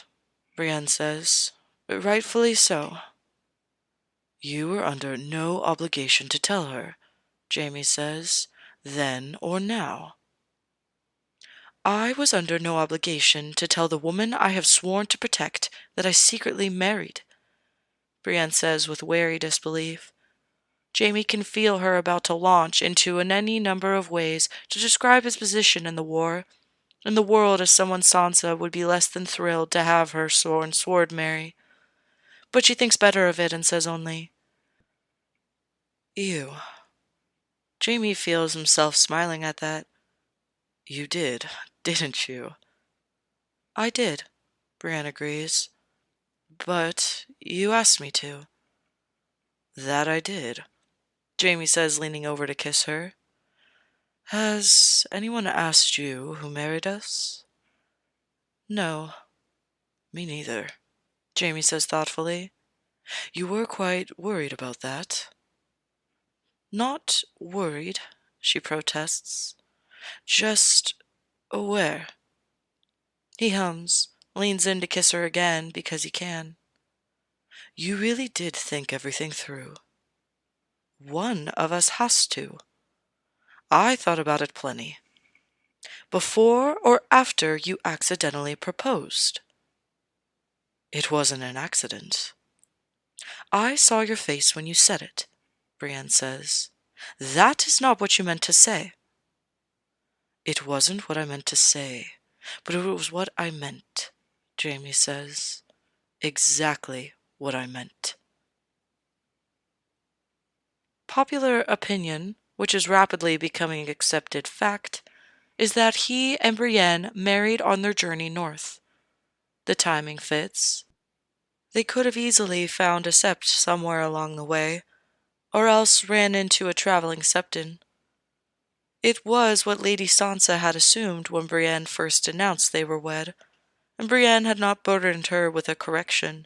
Brienne says. "Rightfully so." You were under no obligation to tell her, Jaime says, then or now. I was under no obligation to tell the woman I have sworn to protect that I secretly married, Brienne says with wary disbelief. Jaime can feel her about to launch into any number of ways to describe his position in the war, in the world as someone Sansa would be less than thrilled to have her sworn sword marry. But she thinks better of it and says only, "You." Jaime feels himself smiling at that. You did, didn't you? I did, Brienne agrees. But you asked me to. That I did, Jaime says, leaning over to kiss her. Has anyone asked you who married us? No, me neither, Jaime says thoughtfully. You were quite worried about that. Not worried, she protests. Just aware. He hums, leans in to kiss her again because he can. You really did think everything through. One of us has to. I thought about it plenty. Before or after you accidentally proposed? It wasn't an accident. I saw your face when you said it, Brienne says. That is not what you meant to say. It wasn't what I meant to say, but it was what I meant, Jaime says. Exactly what I meant. Popular opinion, which is rapidly becoming accepted fact, is that he and Brienne married on their journey north. The timing fits. They could have easily found a sept somewhere along the way, or else ran into a traveling septon. It was what Lady Sansa had assumed when Brienne first announced they were wed, and Brienne had not burdened her with a correction.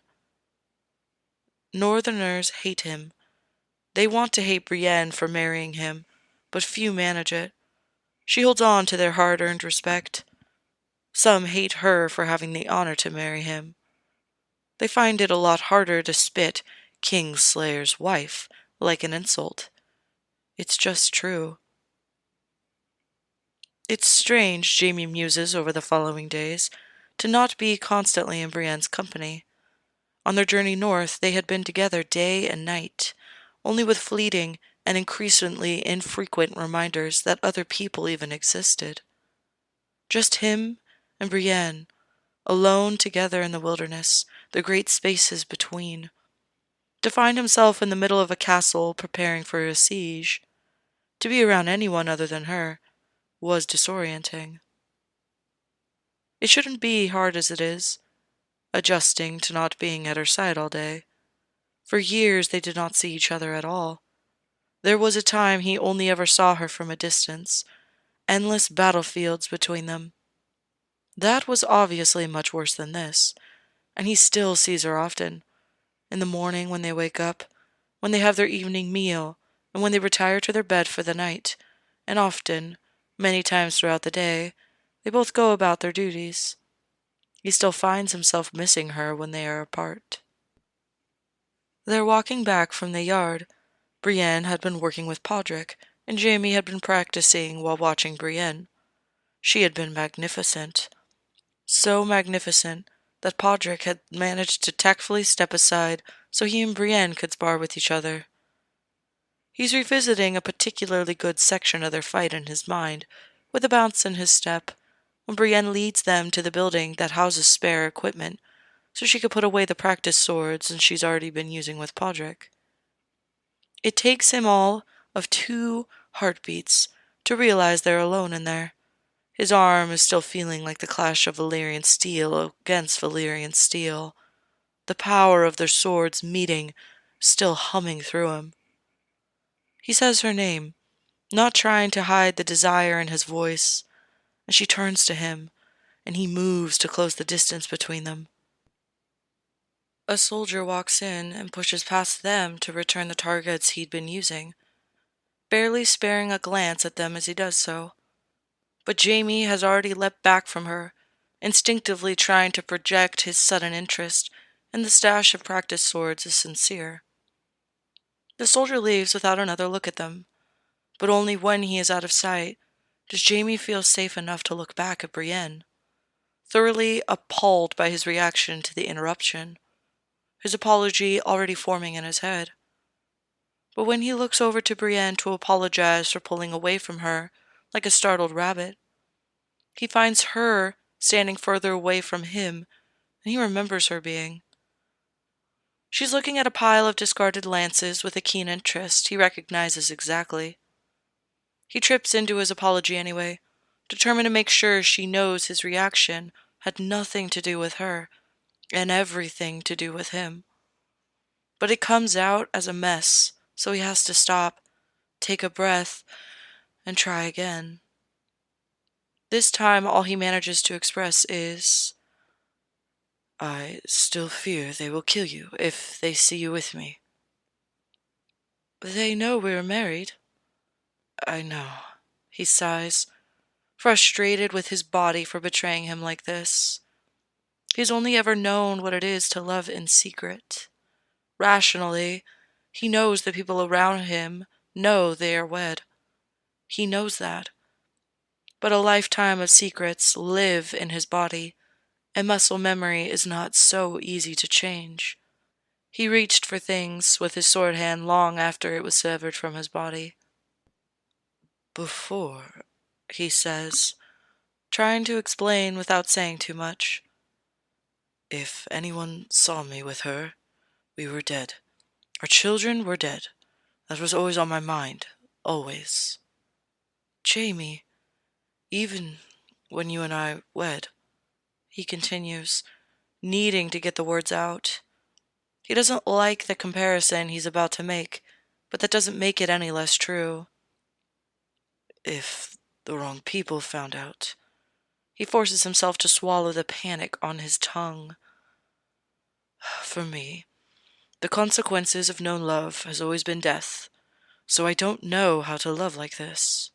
Northerners hate him. They want to hate Brienne for marrying him, but few manage it. She holds on to their hard-earned respect. Some hate her for having the honor to marry him. They find it a lot harder to spit Kingslayer's wife like an insult. It's just true. It's strange, Jaime muses over the following days, to not be constantly in Brienne's company. On their journey north, they had been together day and night, only with fleeting and increasingly infrequent reminders that other people even existed. Just him and Brienne, alone together in the wilderness, the great spaces between. To find himself in the middle of a castle preparing for a siege, to be around anyone other than her, was disorienting. It shouldn't be hard as it is, adjusting to not being at her side all day. For years they did not see each other at all. There was a time he only ever saw her from a distance, endless battlefields between them. That was obviously much worse than this, and he still sees her often. In the morning when they wake up, when they have their evening meal, and when they retire to their bed for the night, and often, many times throughout the day, they both go about their duties. He still finds himself missing her when they are apart. They're walking back from the yard. Brienne had been working with Podrick, and Jaime had been practicing while watching Brienne. She had been magnificent. So magnificent that Podrick had managed to tactfully step aside so he and Brienne could spar with each other. He's revisiting a particularly good section of their fight in his mind, with a bounce in his step, when Brienne leads them to the building that houses spare equipment, so she could put away the practice swords and she's already been using with Podrick. It takes him all of 2 heartbeats to realize they're alone in there. His arm is still feeling like the clash of Valyrian steel against Valyrian steel, the power of their swords meeting still humming through him. He says her name, not trying to hide the desire in his voice, and she turns to him, and he moves to close the distance between them. A soldier walks in and pushes past them to return the targets he'd been using, barely sparing a glance at them as he does so. But Jaime has already leapt back from her, instinctively trying to project his sudden interest, and the stash of practice swords is sincere. The soldier leaves without another look at them, but only when he is out of sight does Jaime feel safe enough to look back at Brienne, thoroughly appalled by his reaction to the interruption, his apology already forming in his head. But when he looks over to Brienne to apologize for pulling away from her like a startled rabbit, he finds her standing further away from him than he remembers her being. She's looking at a pile of discarded lances with a keen interest he recognizes exactly. He trips into his apology anyway, determined to make sure she knows his reaction had nothing to do with her and everything to do with him. But it comes out as a mess, so he has to stop, take a breath, and try again. This time all he manages to express is, "I still fear they will kill you if they see you with me." "They know we're married." "I know." He sighs, frustrated with his body for betraying him like this. He's only ever known what it is to love in secret. Rationally, he knows the people around him know they are wed. He knows that. But a lifetime of secrets live in his body, and muscle memory is not so easy to change. He reached for things with his sword hand long after it was severed from his body. "Before," he says, trying to explain without saying too much, "if anyone saw me with her, we were dead. Our children were dead. That was always on my mind. Always." "Jaime, even when you and I wed," he continues, needing to get the words out. He doesn't like the comparison he's about to make, but that doesn't make it any less true. "If the wrong people found out." He forces himself to swallow the panic on his tongue. "For me, the consequences of known love has always been death, so I don't know how to love like this."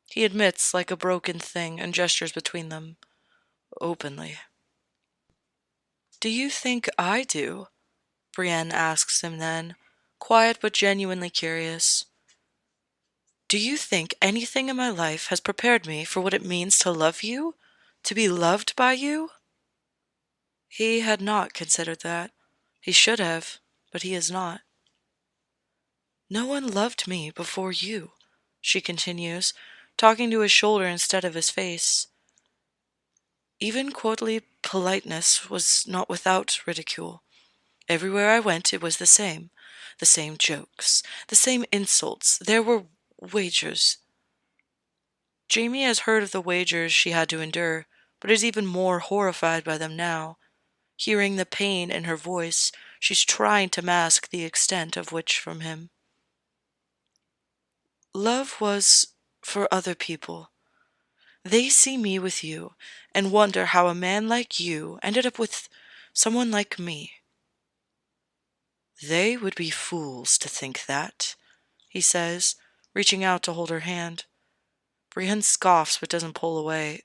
He admits like a broken thing and gestures between them, openly. "Do you think I do?" Brienne asks him then, quiet but genuinely curious. "Do you think anything in my life has prepared me for what it means to love you? To be loved by you?" He had not considered that. He should have, but he has not. "No one loved me before you," she continues, talking to his shoulder instead of his face. "Even courtly politeness was not without ridicule. Everywhere I went it was the same jokes, the same insults. There were wagers." Jaime has heard of the wagers she had to endure, but is even more horrified by them now. Hearing the pain in her voice, she's trying to mask the extent of which from him. "Love was for other people. They see me with you and wonder how a man like you ended up with someone like me." "They would be fools to think that," he says, reaching out to hold her hand. Brienne scoffs but doesn't pull away.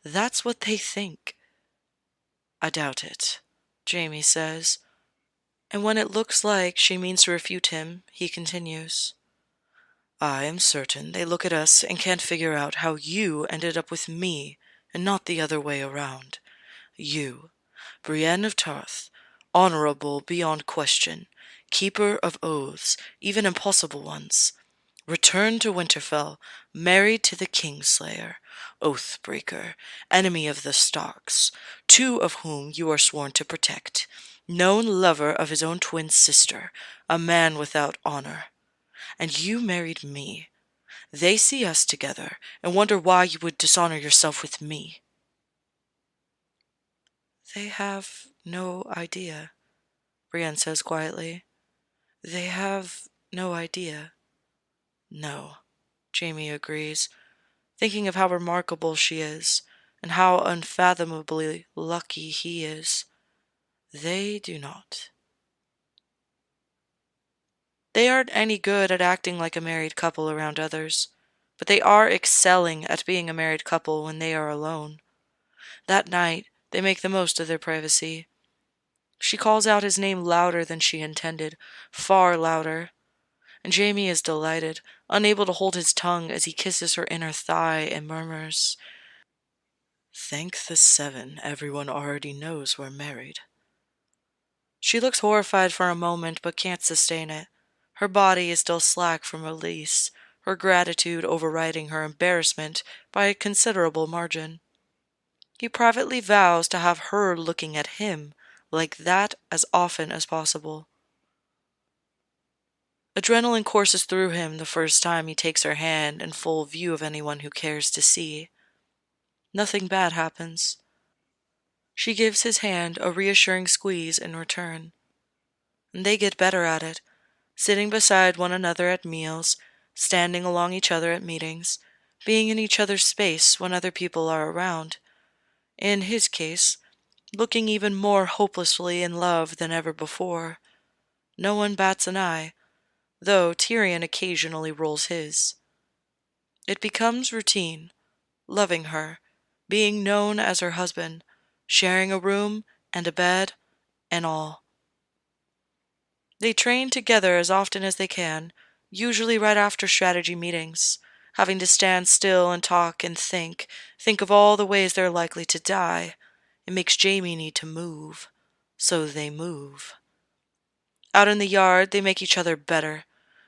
"That's what they think." "I doubt it," Jaime says, and when it looks like she means to refute him, he continues. "I am certain they look at us and can't figure out how you ended up with me and not the other way around. You, Brienne of Tarth, honorable beyond question, keeper of oaths, even impossible ones, returned to Winterfell, married to the Kingslayer, Oathbreaker, enemy of the Starks, two of whom you are sworn to protect, known lover of his own twin sister, a man without honor. And you married me. They see us together and wonder why you would dishonor yourself with me." "They have no idea," Brienne says quietly. "They have no idea." "No," Jaime agrees, thinking of how remarkable she is and how unfathomably lucky he is. "They do not." They aren't any good at acting like a married couple around others, but they are excelling at being a married couple when they are alone. That night, they make the most of their privacy. She calls out his name louder than she intended, far louder, and Jaime is delighted, unable to hold his tongue as he kisses her inner thigh and murmurs, "Thank the seven, everyone already knows we're married." She looks horrified for a moment but can't sustain it. Her body is still slack from release, her gratitude overriding her embarrassment by a considerable margin. He privately vows to have her looking at him like that as often as possible. Adrenaline courses through him the first time he takes her hand in full view of anyone who cares to see. Nothing bad happens. She gives his hand a reassuring squeeze in return. And they get better at it, sitting beside one another at meals, standing along each other at meetings, being in each other's space when other people are around. In his case, looking even more hopelessly in love than ever before. No one bats an eye, though Tyrion occasionally rolls his. It becomes routine, loving her, being known as her husband, sharing a room and a bed and all. They train together as often as they can, usually right after strategy meetings, having to stand still and talk and think of all the ways they're likely to die. It makes Jaime need to move. So they move. Out in the yard, they make each other better,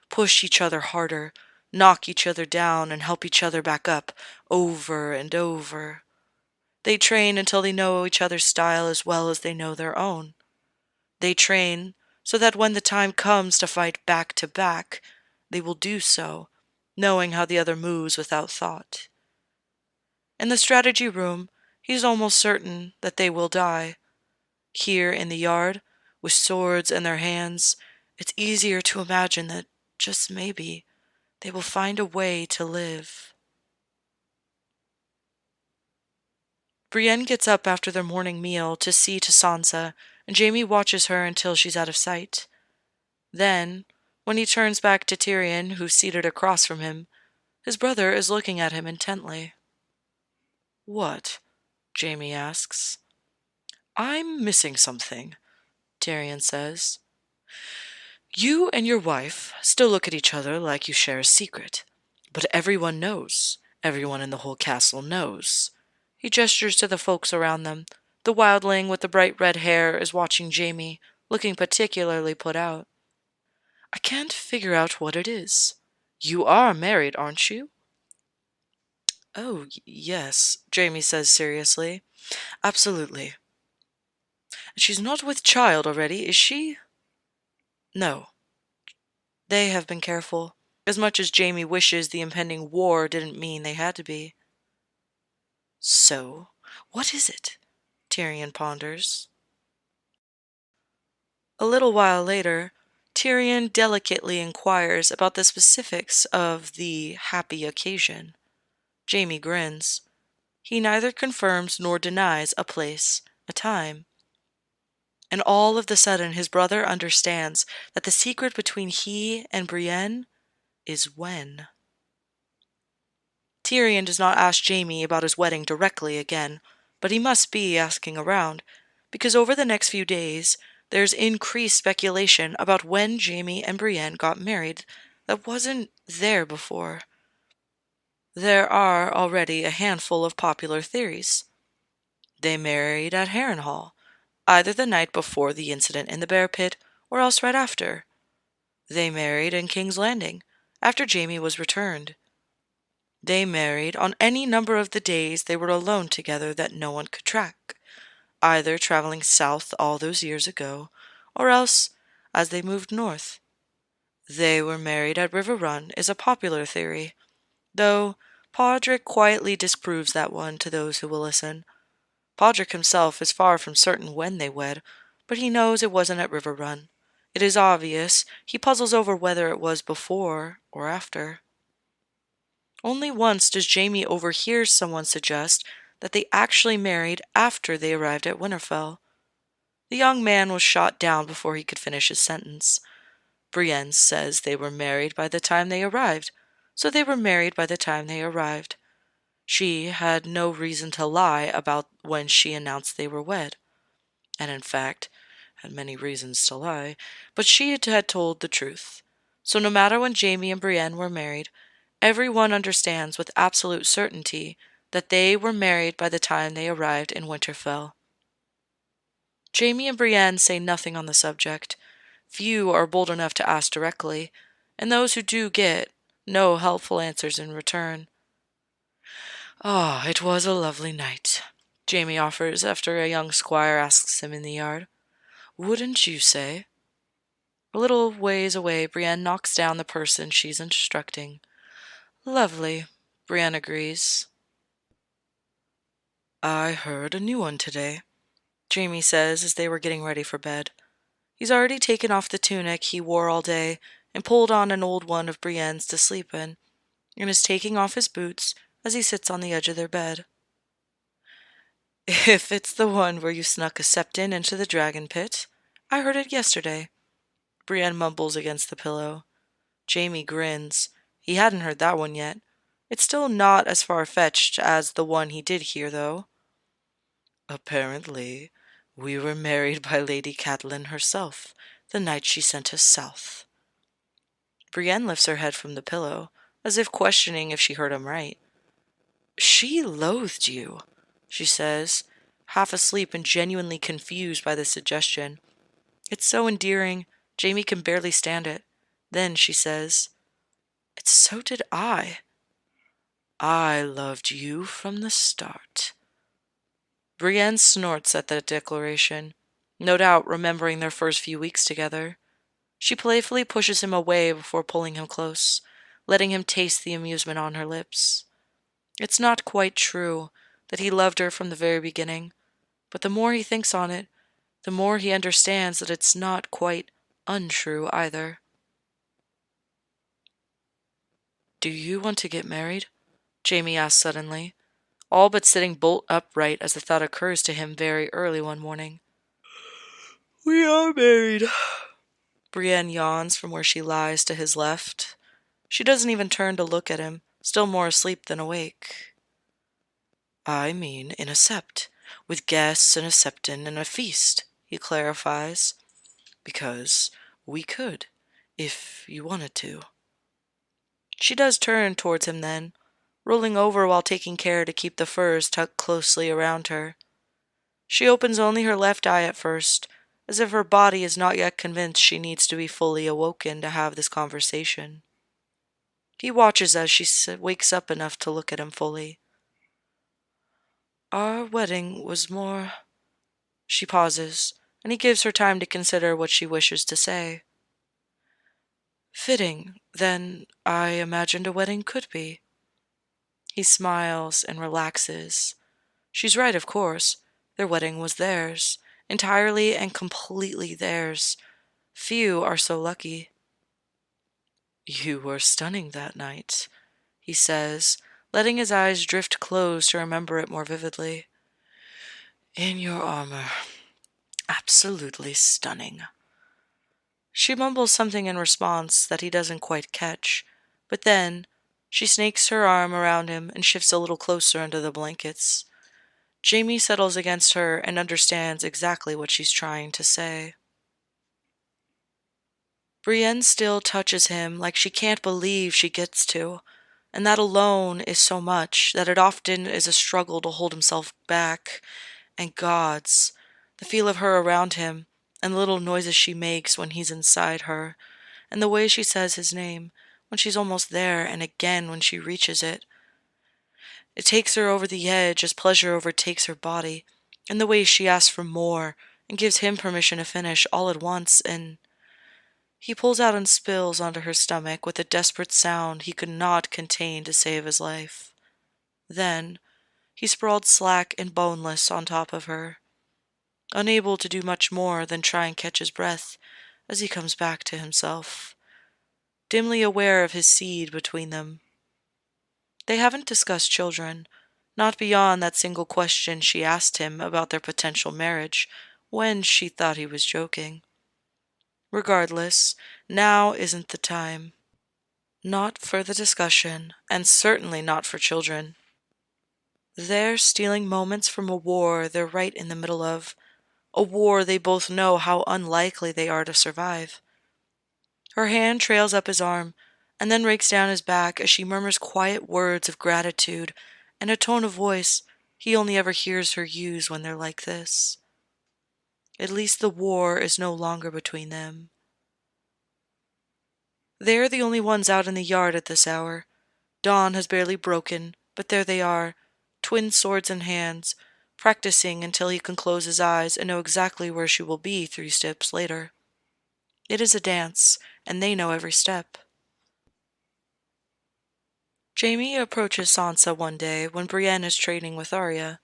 push each other harder, knock each other down and help each other back up, over and over. They train until they know each other's style as well as they know their own. They train so that when the time comes to fight back to back, they will do so, knowing how the other moves without thought. In the strategy room, he's almost certain that they will die. Here in the yard, with swords in their hands, it's easier to imagine that, just maybe, they will find a way to live. Brienne gets up after their morning meal to see to Sansa, and Jaime watches her until she's out of sight. Then, when he turns back to Tyrion, who's seated across from him, his brother is looking at him intently. "What?" Jaime asks. "I'm missing something," Tyrion says. "You and your wife still look at each other like you share a secret. But everyone knows. Everyone in the whole castle knows." He gestures to the folks around them. The wildling with the bright red hair is watching Jaime, looking particularly put out. "I can't figure out what it is. You are married, aren't you?" "Oh, yes," Jaime says seriously. "Absolutely." "She's not with child already, is she?" "No." They have been careful. As much as Jaime wishes the impending war didn't mean they had to be. "So, what is it?" Tyrion ponders. A little while later, Tyrion delicately inquires about the specifics of the happy occasion. Jaime grins. He neither confirms nor denies a place, a time. And all of the sudden his brother understands that the secret between he and Brienne is when. Tyrion does not ask Jaime about his wedding directly again, but he must be asking around, because over the next few days there's increased speculation about when Jaime and Brienne got married that wasn't there before. There are already a handful of popular theories. They married at Harrenhal, either the night before the incident in the bear pit or else right after. They married in King's Landing, after Jaime was returned. They married on any number of the days they were alone together that no one could track, either traveling south all those years ago, or else as they moved north. They were married at River Run is a popular theory, though Podrick quietly disproves that one to those who will listen. Podrick himself is far from certain when they wed, but he knows it wasn't at River Run. It is obvious he puzzles over whether it was before or after. Only once does Jaime overhear someone suggest that they actually married after they arrived at Winterfell. The young man was shot down before he could finish his sentence. Brienne says they were married by the time they arrived, so they were married by the time they arrived. She had no reason to lie about when she announced they were wed, and in fact, had many reasons to lie, but she had told the truth. So no matter when Jaime and Brienne were married, everyone understands with absolute certainty that they were married by the time they arrived in Winterfell. Jaime and Brienne say nothing on the subject. Few are bold enough to ask directly, and those who do get no helpful answers in return. "Ah, it was a lovely night," Jaime offers after a young squire asks him in the yard. "Wouldn't you say?" A little ways away, Brienne knocks down the person she's instructing. "Lovely," Brienne agrees. "I heard a new one today," Jaime says as they were getting ready for bed. He's already taken off the tunic he wore all day and pulled on an old one of Brienne's to sleep in, and is taking off his boots as he sits on the edge of their bed. "If it's the one where you snuck a septon into the dragon pit, I heard it yesterday," Brienne mumbles against the pillow. Jaime grins. He hadn't heard that one yet. It's still not as far-fetched as the one he did hear, though. "Apparently, we were married by Lady Catelyn herself the night she sent us south." Brienne lifts her head from the pillow, as if questioning if she heard him right. "She loathed you," she says, half asleep and genuinely confused by the suggestion. It's so endearing, Jaime can barely stand it. Then she says, "And so did I. I loved you from the start." Brienne snorts at that declaration, no doubt remembering their first few weeks together. She playfully pushes him away before pulling him close, letting him taste the amusement on her lips. It's not quite true that he loved her from the very beginning, but the more he thinks on it, the more he understands that it's not quite untrue either. "Do you want to get married?" Jaime asks suddenly, all but sitting bolt upright as the thought occurs to him very early one morning. "We are married." Brienne yawns from where she lies to his left. She doesn't even turn to look at him, still more asleep than awake. "I mean in a sept, with guests and a septon and a feast," he clarifies. "Because we could, if you wanted to." She does turn towards him then, rolling over while taking care to keep the furs tucked closely around her. She opens only her left eye at first, as if her body is not yet convinced she needs to be fully awoken to have this conversation. He watches as she wakes up enough to look at him fully. "Our wedding was more—" She pauses, and he gives her time to consider what she wishes to say. "Fitting, than I imagined a wedding could be." He smiles and relaxes. She's right, of course. Their wedding was theirs, entirely and completely theirs. Few are so lucky. "You were stunning that night," he says, letting his eyes drift close to remember it more vividly. "In your armor. Absolutely stunning." She mumbles something in response that he doesn't quite catch, but then she snakes her arm around him and shifts a little closer under the blankets. Jaime settles against her and understands exactly what she's trying to say. Brienne still touches him like she can't believe she gets to, and that alone is so much that it often is a struggle to hold himself back. And God's, the feel of her around him, and the little noises she makes when he's inside her, and the way she says his name when she's almost there and again when she reaches it. It takes her over the edge as pleasure overtakes her body, and the way she asks for more and gives him permission to finish all at once, and he pulls out and spills onto her stomach with a desperate sound he could not contain to save his life. Then he sprawled slack and boneless on top of her, unable to do much more than try and catch his breath as he comes back to himself, dimly aware of his seed between them. They haven't discussed children, not beyond that single question she asked him about their potential marriage when she thought he was joking. Regardless, now isn't the time. Not for the discussion, and certainly not for children. They're stealing moments from a war they're right in the middle of, a war they both know how unlikely they are to survive. Her hand trails up his arm, and then rakes down his back as she murmurs quiet words of gratitude and a tone of voice he only ever hears her use when they're like this. At least the war is no longer between them. They're the only ones out in the yard at this hour. Dawn has barely broken, but there they are, twin swords in hands, practicing until he can close his eyes and know exactly where she will be 3 steps later. It is a dance, and they know every step. Jaime approaches Sansa one day when Brienne is training with Arya.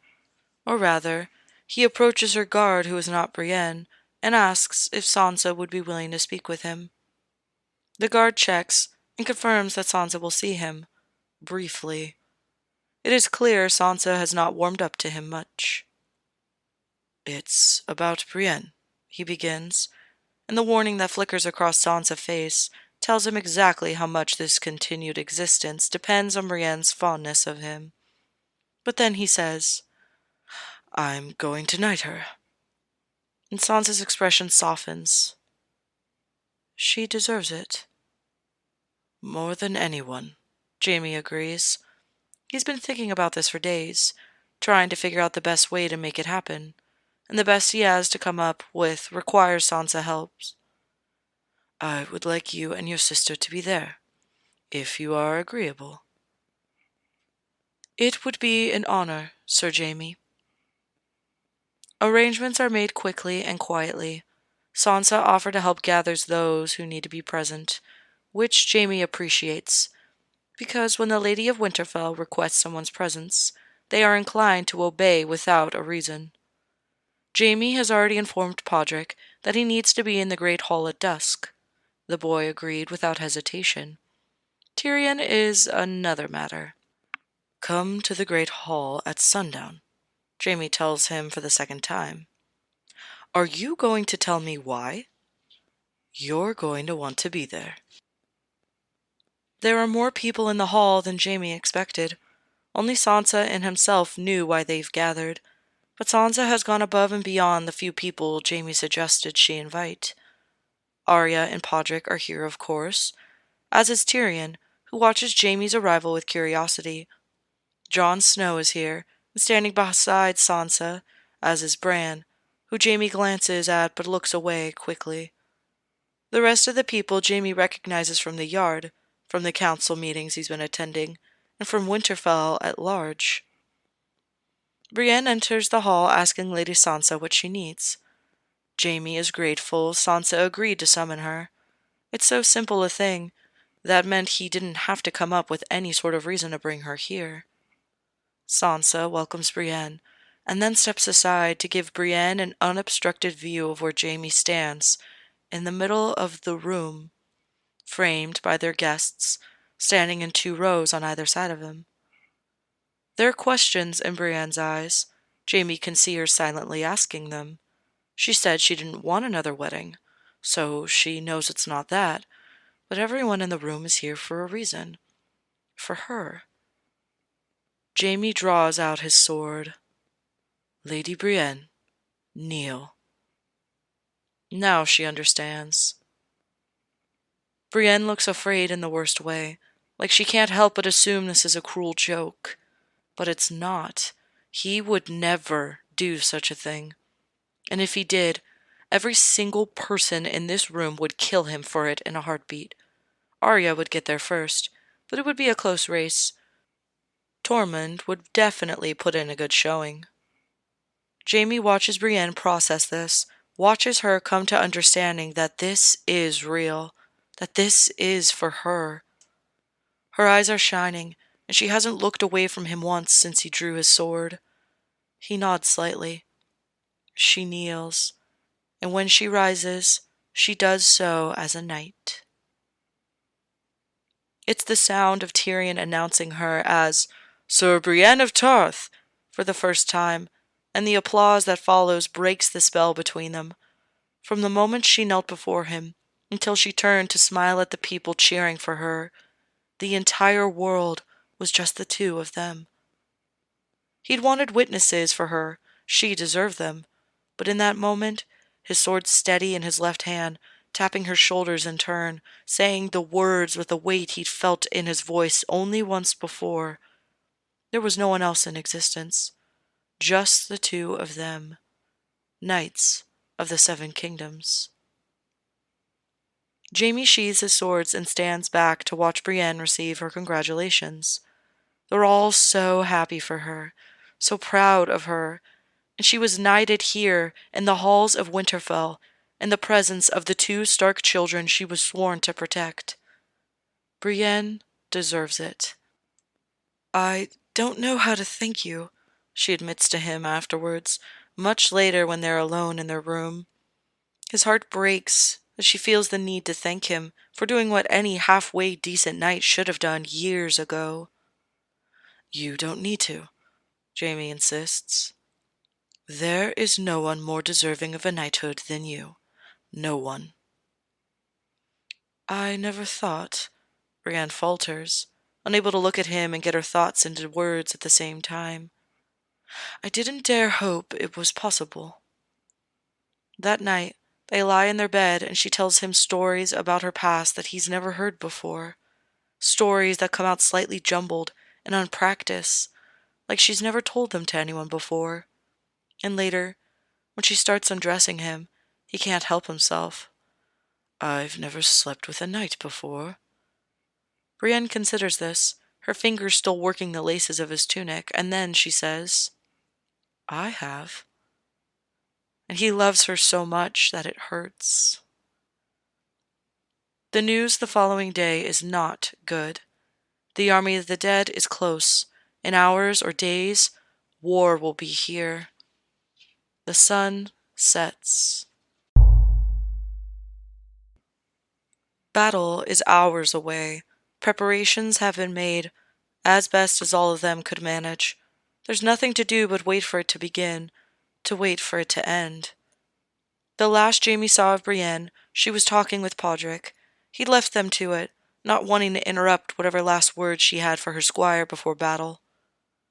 Or rather, he approaches her guard who is not Brienne, and asks if Sansa would be willing to speak with him. The guard checks and confirms that Sansa will see him, briefly. It is clear Sansa has not warmed up to him much. "It's about Brienne," he begins, and the warning that flickers across Sansa's face tells him exactly how much this continued existence depends on Brienne's fondness of him. But then he says, "I'm going to knight her." And Sansa's expression softens. "She deserves it." "More than anyone," Jaime agrees. He's been thinking about this for days, trying to figure out the best way to make it happen, and the best he has to come up with requires Sansa helps. "I would like you and your sister to be there, if you are agreeable." "It would be an honor, Sir Jaime." Arrangements are made quickly and quietly. Sansa offers to help gather those who need to be present, which Jaime appreciates, because when the Lady of Winterfell requests someone's presence, they are inclined to obey without a reason. Jaime has already informed Podrick that he needs to be in the Great Hall at dusk. The boy agreed without hesitation. Tyrion is another matter. "Come to the Great Hall at sundown," Jaime tells him for the 2nd time. "Are you going to tell me why?" "You're going to want to be there." There are more people in the hall than Jaime expected. Only Sansa and himself knew why they've gathered, but Sansa has gone above and beyond the few people Jaime suggested she invite. Arya and Podrick are here, of course, as is Tyrion, who watches Jaime's arrival with curiosity. Jon Snow is here, and standing beside Sansa, as is Bran, who Jaime glances at but looks away quickly. The rest of the people Jaime recognizes from the yard, from the council meetings he's been attending, and from Winterfell at large. Brienne enters the hall asking Lady Sansa what she needs. Jaime is grateful Sansa agreed to summon her. It's so simple a thing, that meant he didn't have to come up with any sort of reason to bring her here. Sansa welcomes Brienne, and then steps aside to give Brienne an unobstructed view of where Jaime stands, in the middle of the room, framed by their guests, standing in 2 rows on either side of him. There are questions in Brienne's eyes. Jaime can see her silently asking them. She said she didn't want another wedding, so she knows it's not that, but everyone in the room is here for a reason. For her. Jaime draws out his sword. "Lady Brienne, kneel." Now she understands. Brienne looks afraid in the worst way, like she can't help but assume this is a cruel joke. But it's not. He would never do such a thing. And if he did, every single person in this room would kill him for it in a heartbeat. Arya would get there first, but it would be a close race. Tormund would definitely put in a good showing. Jaime watches Brienne process this, watches her come to understanding that this is real, that this is for her. Her eyes are shining, and she hasn't looked away from him once since he drew his sword. He nods slightly. She kneels, and when she rises, she does so as a knight. It's the sound of Tyrion announcing her as Sir Brienne of Tarth for the first time, and the applause that follows breaks the spell between them. From the moment she knelt before him until she turned to smile at the people cheering for her, the entire world was just the 2 of them. He'd wanted witnesses for her. She deserved them. But in that moment, his sword steady in his left hand, tapping her shoulders in turn, saying the words with the weight he'd felt in his voice only once before. There was no one else in existence. Just the two of them. Knights of the Seven Kingdoms. Jaime sheathes his swords and stands back to watch Brienne receive her congratulations. They're all so happy for her, so proud of her, and she was knighted here in the halls of Winterfell, in the presence of the two Stark children she was sworn to protect. Brienne deserves it. I don't know how to thank you, she admits to him afterwards, much later when they're alone in their room. His heart breaks as she feels the need to thank him for doing what any halfway decent knight should have done years ago. You don't need to, Jaime insists. There is no one more deserving of a knighthood than you. No one. I never thought, Brienne falters, unable to look at him and get her thoughts into words at the same time. I didn't dare hope it was possible. That night, they lie in their bed and she tells him stories about her past that he's never heard before. Stories that come out slightly jumbled and unpracticed, like she's never told them to anyone before. And later, when she starts undressing him, he can't help himself. I've never slept with a knight before. Brienne considers this, her fingers still working the laces of his tunic, and then she says, I have. And he loves her so much that it hurts. The news the following day is not good. The army of the dead is close. In hours or days, war will be here. The sun sets. Battle is hours away. Preparations have been made, as best as all of them could manage. There's nothing to do but wait for it to begin, to wait for it to end. The last Jaime saw of Brienne, she was talking with Podrick. He'd left them to it, not wanting to interrupt whatever last words she had for her squire before battle.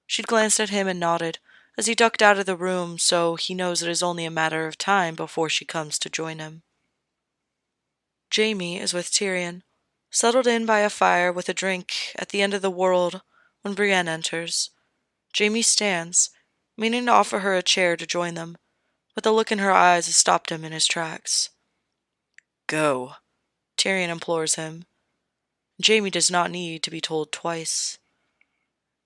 She'd glanced at him and nodded, as he ducked out of the room, so he knows it is only a matter of time before she comes to join him. Jaime is with Tyrion, settled in by a fire with a drink at the end of the world when Brienne enters. Jaime stands, meaning to offer her a chair to join them, but the look in her eyes has stopped him in his tracks. Go, Tyrion implores him. Jaime does not need to be told twice.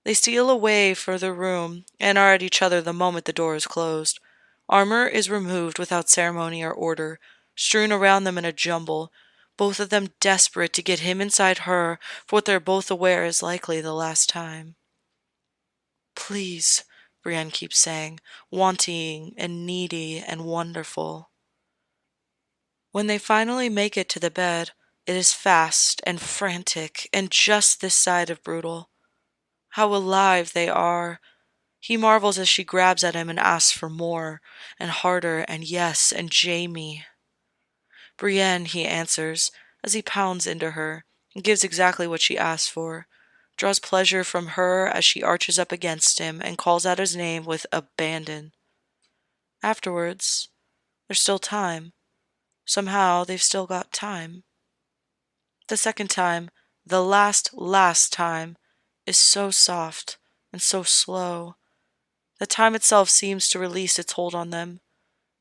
They steal away for their room and are at each other the moment the door is closed. Armor is removed without ceremony or order, strewn around them in a jumble, both of them desperate to get him inside her for what they're both aware is likely the last time. Please, Brienne keeps saying, wanting and needy and wonderful. When they finally make it to the bed, it is fast and frantic and just this side of brutal. How alive they are. He marvels as she grabs at him and asks for more, and harder, and yes, and Jaime. Brienne, he answers, as he pounds into her, and gives exactly what she asks for, draws pleasure from her as she arches up against him and calls out his name with abandon. Afterwards, there's still time. Somehow they've still got time. The second time, the last time, is so soft and so slow. The time itself seems to release its hold on them.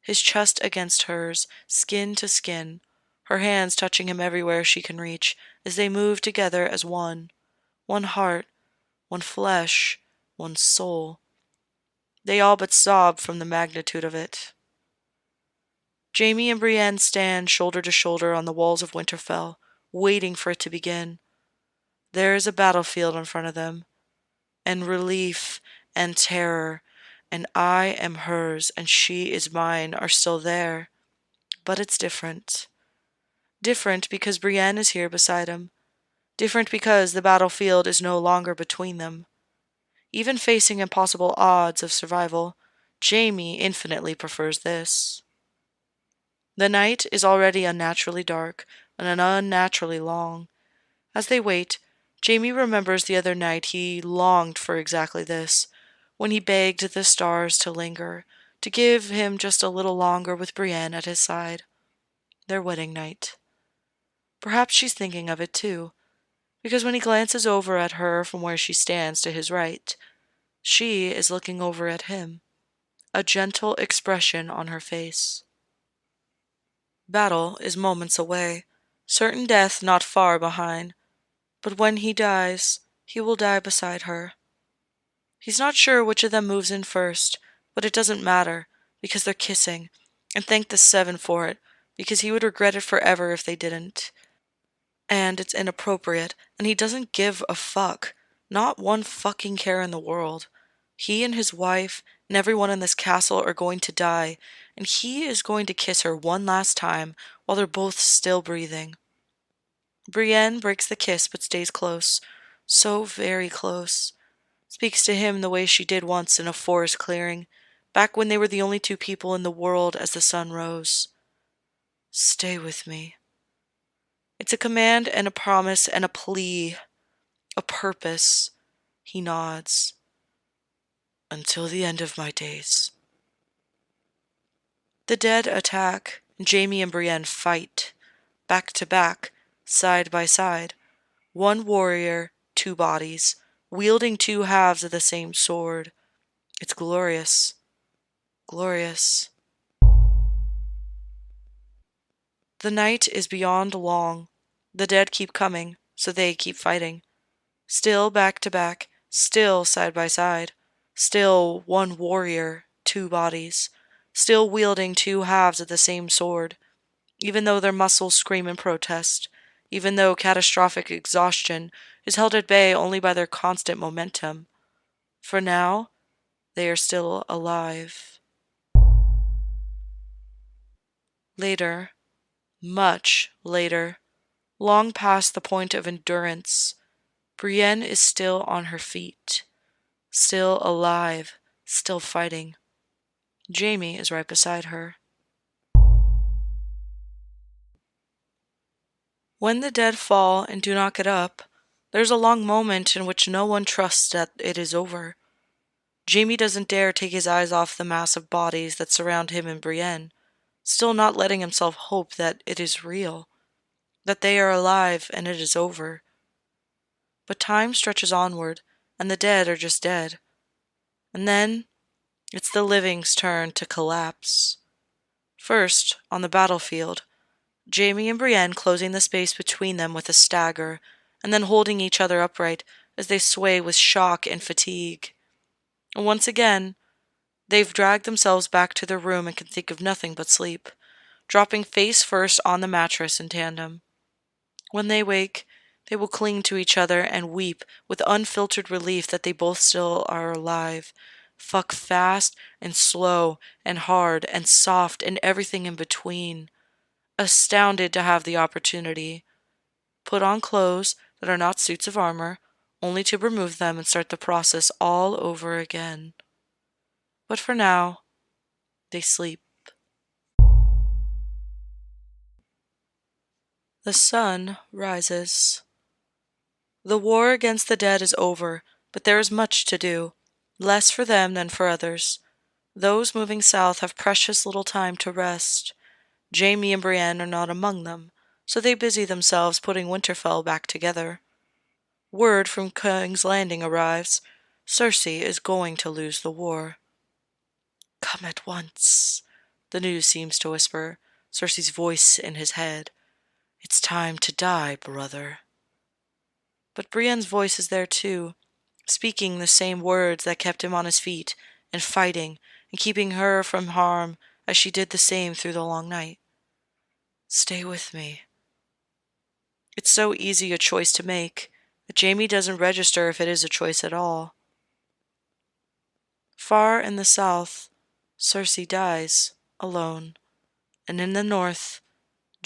His chest against hers, skin to skin, her hands touching him everywhere she can reach, as they move together as one heart, one flesh, one soul. They all but sob from the magnitude of it. Jaime and Brienne stand shoulder to shoulder on the walls of Winterfell, waiting for it to begin. There is a battlefield in front of them, and relief and terror, and I am hers and she is mine are still there. But it's different. Different because Brienne is here beside him. Different because the battlefield is no longer between them. Even facing impossible odds of survival, Jaime infinitely prefers this. The night is already unnaturally dark and unnaturally long. As they wait, Jaime remembers the other night he longed for exactly this, when he begged the stars to linger, to give him just a little longer with Brienne at his side. Their wedding night. Perhaps she's thinking of it too, because when he glances over at her from where she stands to his right, she is looking over at him, a gentle expression on her face. Battle is moments away, certain death not far behind, but when he dies, he will die beside her. He's not sure which of them moves in first, but it doesn't matter, because they're kissing, and thank the seven for it, because he would regret it forever if they didn't. And it's inappropriate, and he doesn't give a fuck. Not one fucking care in the world. He and his wife and everyone in this castle are going to die, and he is going to kiss her one last time while they're both still breathing. Brienne breaks the kiss but stays close. So very close. Speaks to him the way she did once in a forest clearing, back when they were the only two people in the world as the sun rose. Stay with me. It's a command and a promise and a plea, a purpose. He nods. Until the end of my days. The dead attack, and Jaime and Brienne fight, back to back, side by side. One warrior, two bodies, wielding two halves of the same sword. It's glorious. Glorious. The night is beyond long. The dead keep coming, so they keep fighting. Still back to back, still side by side. Still one warrior, two bodies. Still wielding two halves of the same sword. Even though their muscles scream in protest. Even though catastrophic exhaustion is held at bay only by their constant momentum. For now, they are still alive. Later, much later, long past the point of endurance, Brienne is still on her feet, still alive, still fighting. Jaime is right beside her. When the dead fall and do not get up, there's a long moment in which no one trusts that it is over. Jaime doesn't dare take his eyes off the mass of bodies that surround him and Brienne, still not letting himself hope that it is real, that they are alive and it is over. But time stretches onward, and the dead are just dead. And then, it's the living's turn to collapse. First, on the battlefield, Jaime and Brienne closing the space between them with a stagger, and then holding each other upright as they sway with shock and fatigue. And once again, they've dragged themselves back to their room and can think of nothing but sleep, dropping face first on the mattress in tandem. When they wake, they will cling to each other and weep with unfiltered relief that they both still are alive. Fuck fast and slow and hard and soft and everything in between. Astounded to have the opportunity. Put on clothes that are not suits of armor, only to remove them and start the process all over again. But for now, they sleep. The sun rises. The war against the dead is over, but there is much to do, less for them than for others. Those moving south have precious little time to rest. Jaime and Brienne are not among them, so they busy themselves putting Winterfell back together. Word from King's Landing arrives. Cersei is going to lose the war. Come at once, the news seems to whisper, Cersei's voice in his head. It's time to die, brother. But Brienne's voice is there too, speaking the same words that kept him on his feet, and fighting, and keeping her from harm as she did the same through the long night. Stay with me. It's so easy a choice to make that Jaime doesn't register if it is a choice at all. Far in the south, Cersei dies, alone, and in the north,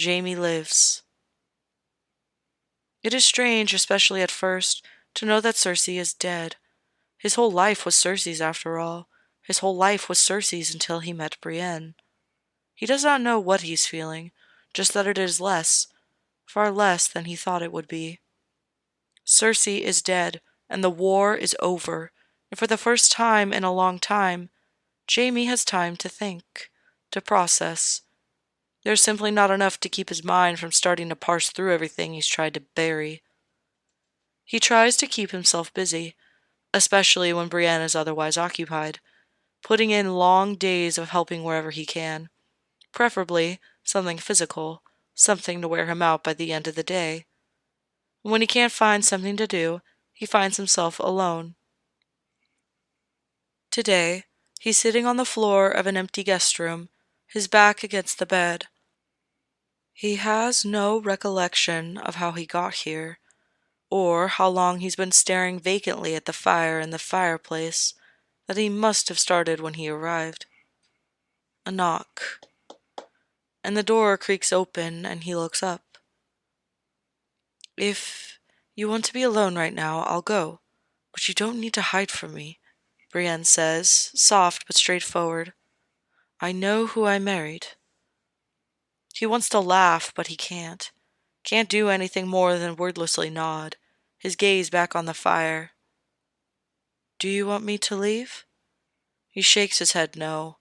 Jaime lives. It is strange, especially at first, to know that Cersei is dead. His whole life was Cersei's after all. His whole life was Cersei's until he met Brienne. He does not know what he's feeling, just that it is less, far less than he thought it would be. Cersei is dead, and the war is over, and for the first time in a long time, Jaime has time to think, to process. There's simply not enough to keep his mind from starting to parse through everything he's tried to bury. He tries to keep himself busy, especially when Brienne is otherwise occupied, putting in long days of helping wherever he can, preferably something physical, something to wear him out by the end of the day. When he can't find something to do, he finds himself alone. Today, he's sitting on the floor of an empty guest room, his back against the bed. He has no recollection of how he got here, or how long he's been staring vacantly at the fire in the fireplace that he must have started when he arrived. A knock, and the door creaks open and he looks up. If you want to be alone right now, I'll go, but you don't need to hide from me, Brienne says, soft but straightforward. I know who I married. He wants to laugh, but he can't. Can't do anything more than wordlessly nod, his gaze back on the fire. Do you want me to leave? He shakes his head no.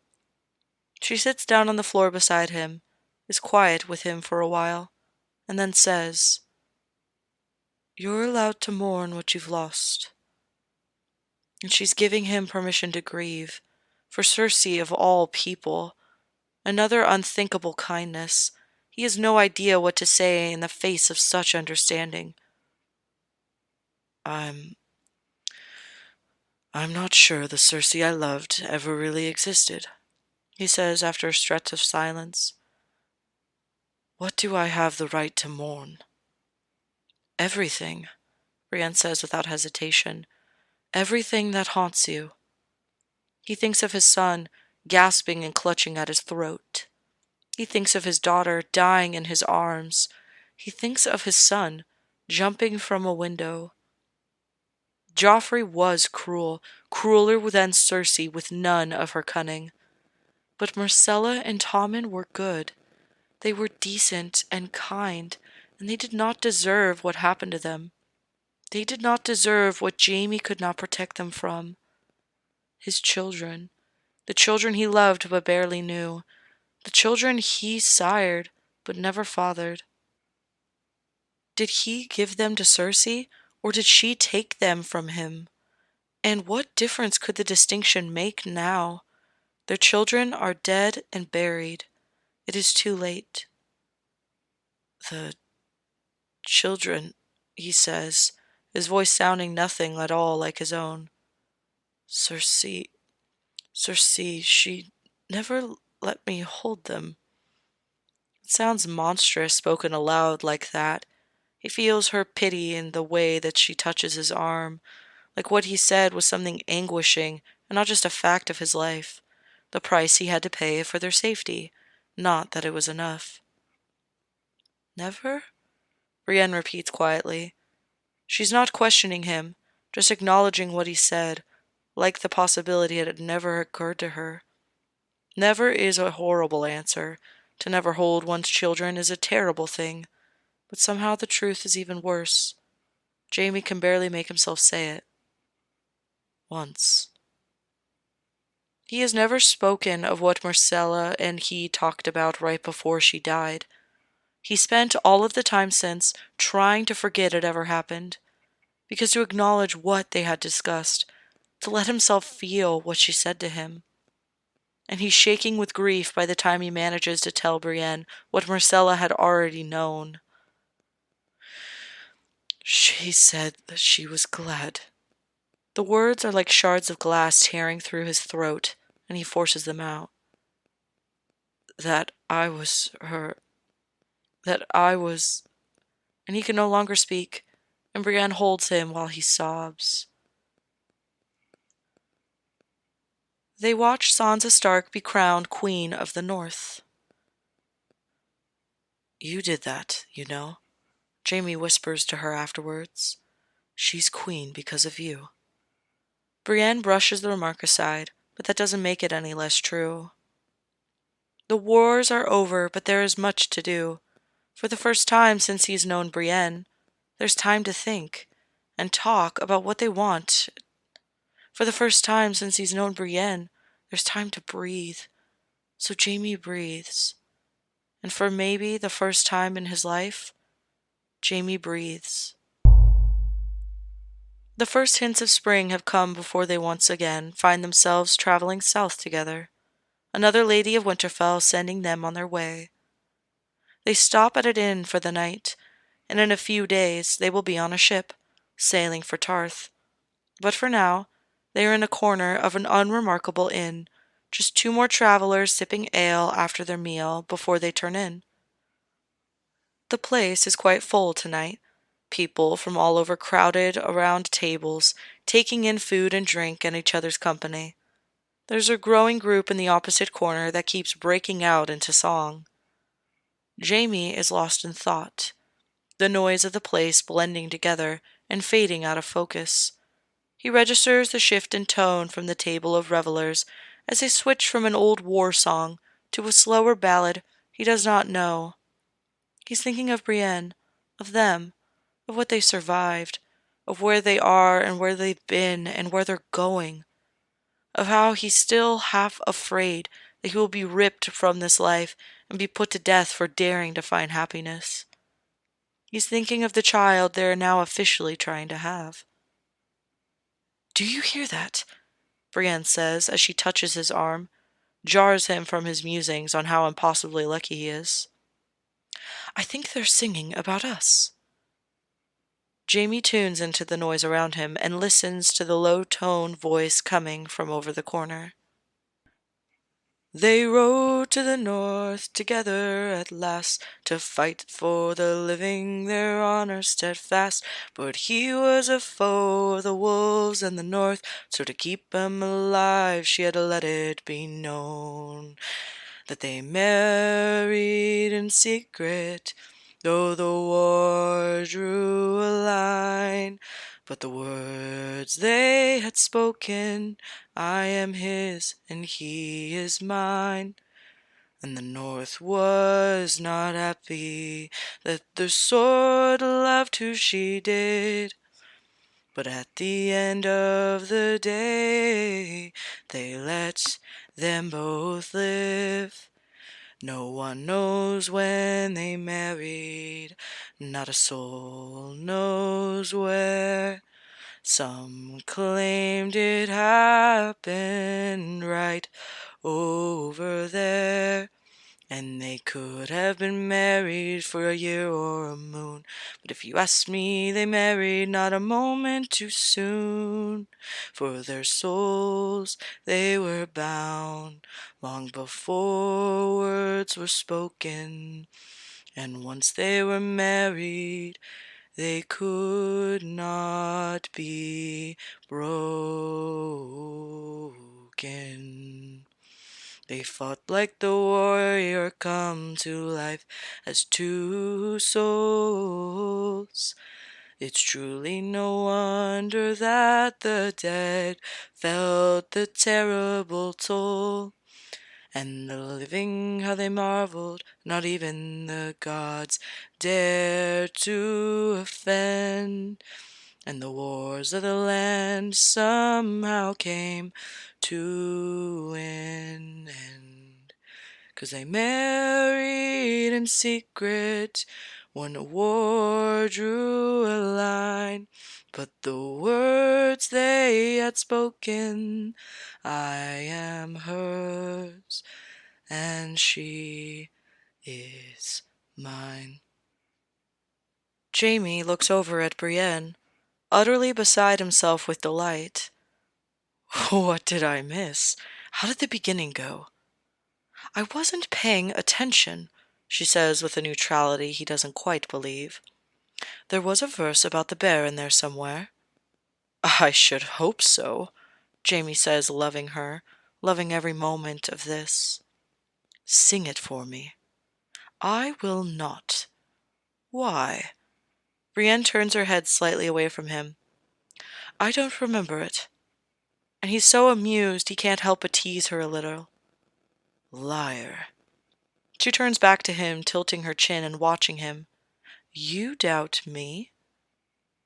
She sits down on the floor beside him, is quiet with him for a while, and then says, You're allowed to mourn what you've lost. And she's giving him permission to grieve, for Cersei of all people. Another unthinkable kindness. He has no idea what to say in the face of such understanding. I'm not sure the Cersei I loved ever really existed, he says after a stretch of silence. What do I have the right to mourn? Everything, Brienne says without hesitation. Everything that haunts you. He thinks of his son, gasping and clutching at his throat. He thinks of his daughter dying in his arms. He thinks of his son, jumping from a window. Joffrey was cruel, crueler than Cersei with none of her cunning. But Myrcella and Tommen were good. They were decent and kind, and they did not deserve what happened to them. They did not deserve what Jaime could not protect them from. His children, the children he loved but barely knew, the children he sired but never fathered. Did he give them to Cersei, or did she take them from him? And what difference could the distinction make now? Their children are dead and buried. It is too late. The children, he says, his voice sounding nothing at all like his own. Cersei, she never let me hold them. It sounds monstrous spoken aloud like that. He feels her pity in the way that she touches his arm, like what he said was something anguishing and not just a fact of his life, the price he had to pay for their safety, not that it was enough. Never? Brienne repeats quietly. She's not questioning him, just acknowledging what he said, like the possibility it had never occurred to her. Never is a horrible answer. To never hold one's children is a terrible thing, but somehow the truth is even worse. Jaime can barely make himself say it. Once. He has never spoken of what Myrcella and he talked about right before she died. He spent all of the time since trying to forget it ever happened, because to acknowledge what they had discussed, to let himself feel what she said to him. And he's shaking with grief by the time he manages to tell Brienne what Myrcella had already known. She said that she was glad. The words are like shards of glass tearing through his throat, and he forces them out. That I was her. And he can no longer speak, and Brienne holds him while he sobs. They watch Sansa Stark be crowned Queen of the North. You did that, you know, Jaime whispers to her afterwards. She's queen because of you. Brienne brushes the remark aside, but that doesn't make it any less true. The wars are over, but there is much to do. For the first time since he's known Brienne, there's time to think and talk about what they want. For the first time since he's known Brienne, There's time to breathe. So Jaime breathes. And for maybe the first time in his life, Jaime breathes. The first hints of spring have come before they once again find themselves traveling south together, another lady of Winterfell sending them on their way. They stop at an inn for the night, and in a few days they will be on a ship, sailing for Tarth. But for now, they are in a corner of an unremarkable inn, just two more travelers sipping ale after their meal before they turn in. The place is quite full tonight. People from all over crowded around tables, taking in food and drink and each other's company. There's a growing group in the opposite corner that keeps breaking out into song. Jaime is lost in thought, the noise of the place blending together and fading out of focus. He registers the shift in tone from the table of revelers as they switch from an old war song to a slower ballad he does not know. He's thinking of Brienne, of them, of what they survived, of where they are and where they've been and where they're going, of how he's still half afraid that he will be ripped from this life and be put to death for daring to find happiness. He's thinking of the child they are now officially trying to have. "Do you hear that?" Brienne says as she touches his arm, jars him from his musings on how impossibly lucky he is. "I think they're singing about us." Jaime tunes into the noise around him and listens to the low-toned voice coming from over the corner. "They rode to the north together at last, to fight for the living, their honor steadfast. But he was a foe of the wolves and the north, so to keep him alive she had to let it be known that they married in secret, though the war drew a line. But the words they had spoken, I am his and he is mine. And the North was not happy that the sword loved who she did. But at the end of the day, they let them both live. No one knows when they married, not a soul knows where. Some claimed it happened right over there, and they could have been married for a year or a moon. But if you ask me, they married not a moment too soon. For their souls they were bound long before words were spoken. And once they were married, they could not be broken. They fought like the warrior come to life as two souls. It's truly no wonder that the dead felt the terrible toll. And the living, how they marveled, not even the gods dared to offend. And the wars of the land somehow came to an end. 'Cause they married in secret when a war drew a line. But the words they had spoken, I am hers and she is mine. Jaime looks over at Brienne, utterly beside himself with delight. What did I miss? How did the beginning go? I wasn't paying attention, she says with a neutrality he doesn't quite believe. There was a verse about the bear in there somewhere. I should hope so, Jaime says, loving her, loving every moment of this. Sing it for me. I will not. Why? Brienne turns her head slightly away from him. I don't remember it. And he's so amused he can't help but tease her a little. Liar. She turns back to him, tilting her chin and watching him. You doubt me?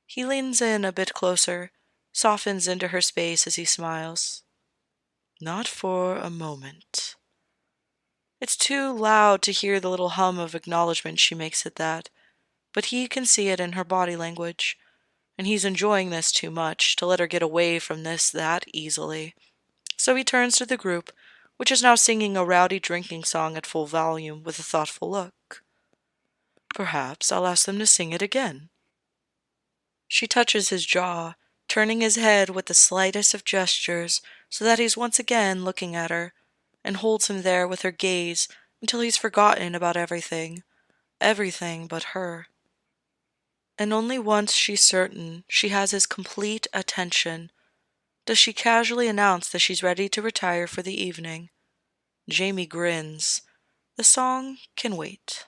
He leans in a bit closer, softens into her space as he smiles. Not for a moment. It's too loud to hear the little hum of acknowledgement she makes at that, but he can see it in her body language, and he's enjoying this too much to let her get away from this that easily. So he turns to the group, which is now singing a rowdy drinking song at full volume with a thoughtful look. Perhaps I'll ask them to sing it again. She touches his jaw, turning his head with the slightest of gestures so that he's once again looking at her, and holds him there with her gaze until he's forgotten about everything but her. And only once she's certain she has his complete attention does she casually announce that she's ready to retire for the evening. Jaime grins. The song can wait.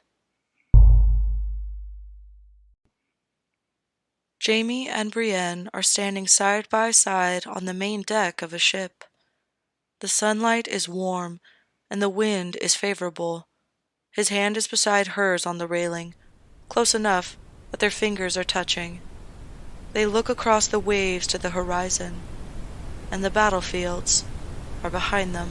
Jaime and Brienne are standing side by side on the main deck of a ship. The sunlight is warm, and the wind is favorable. His hand is beside hers on the railing, close enough that their fingers are touching. They look across the waves to the horizon, and the battlefields are behind them.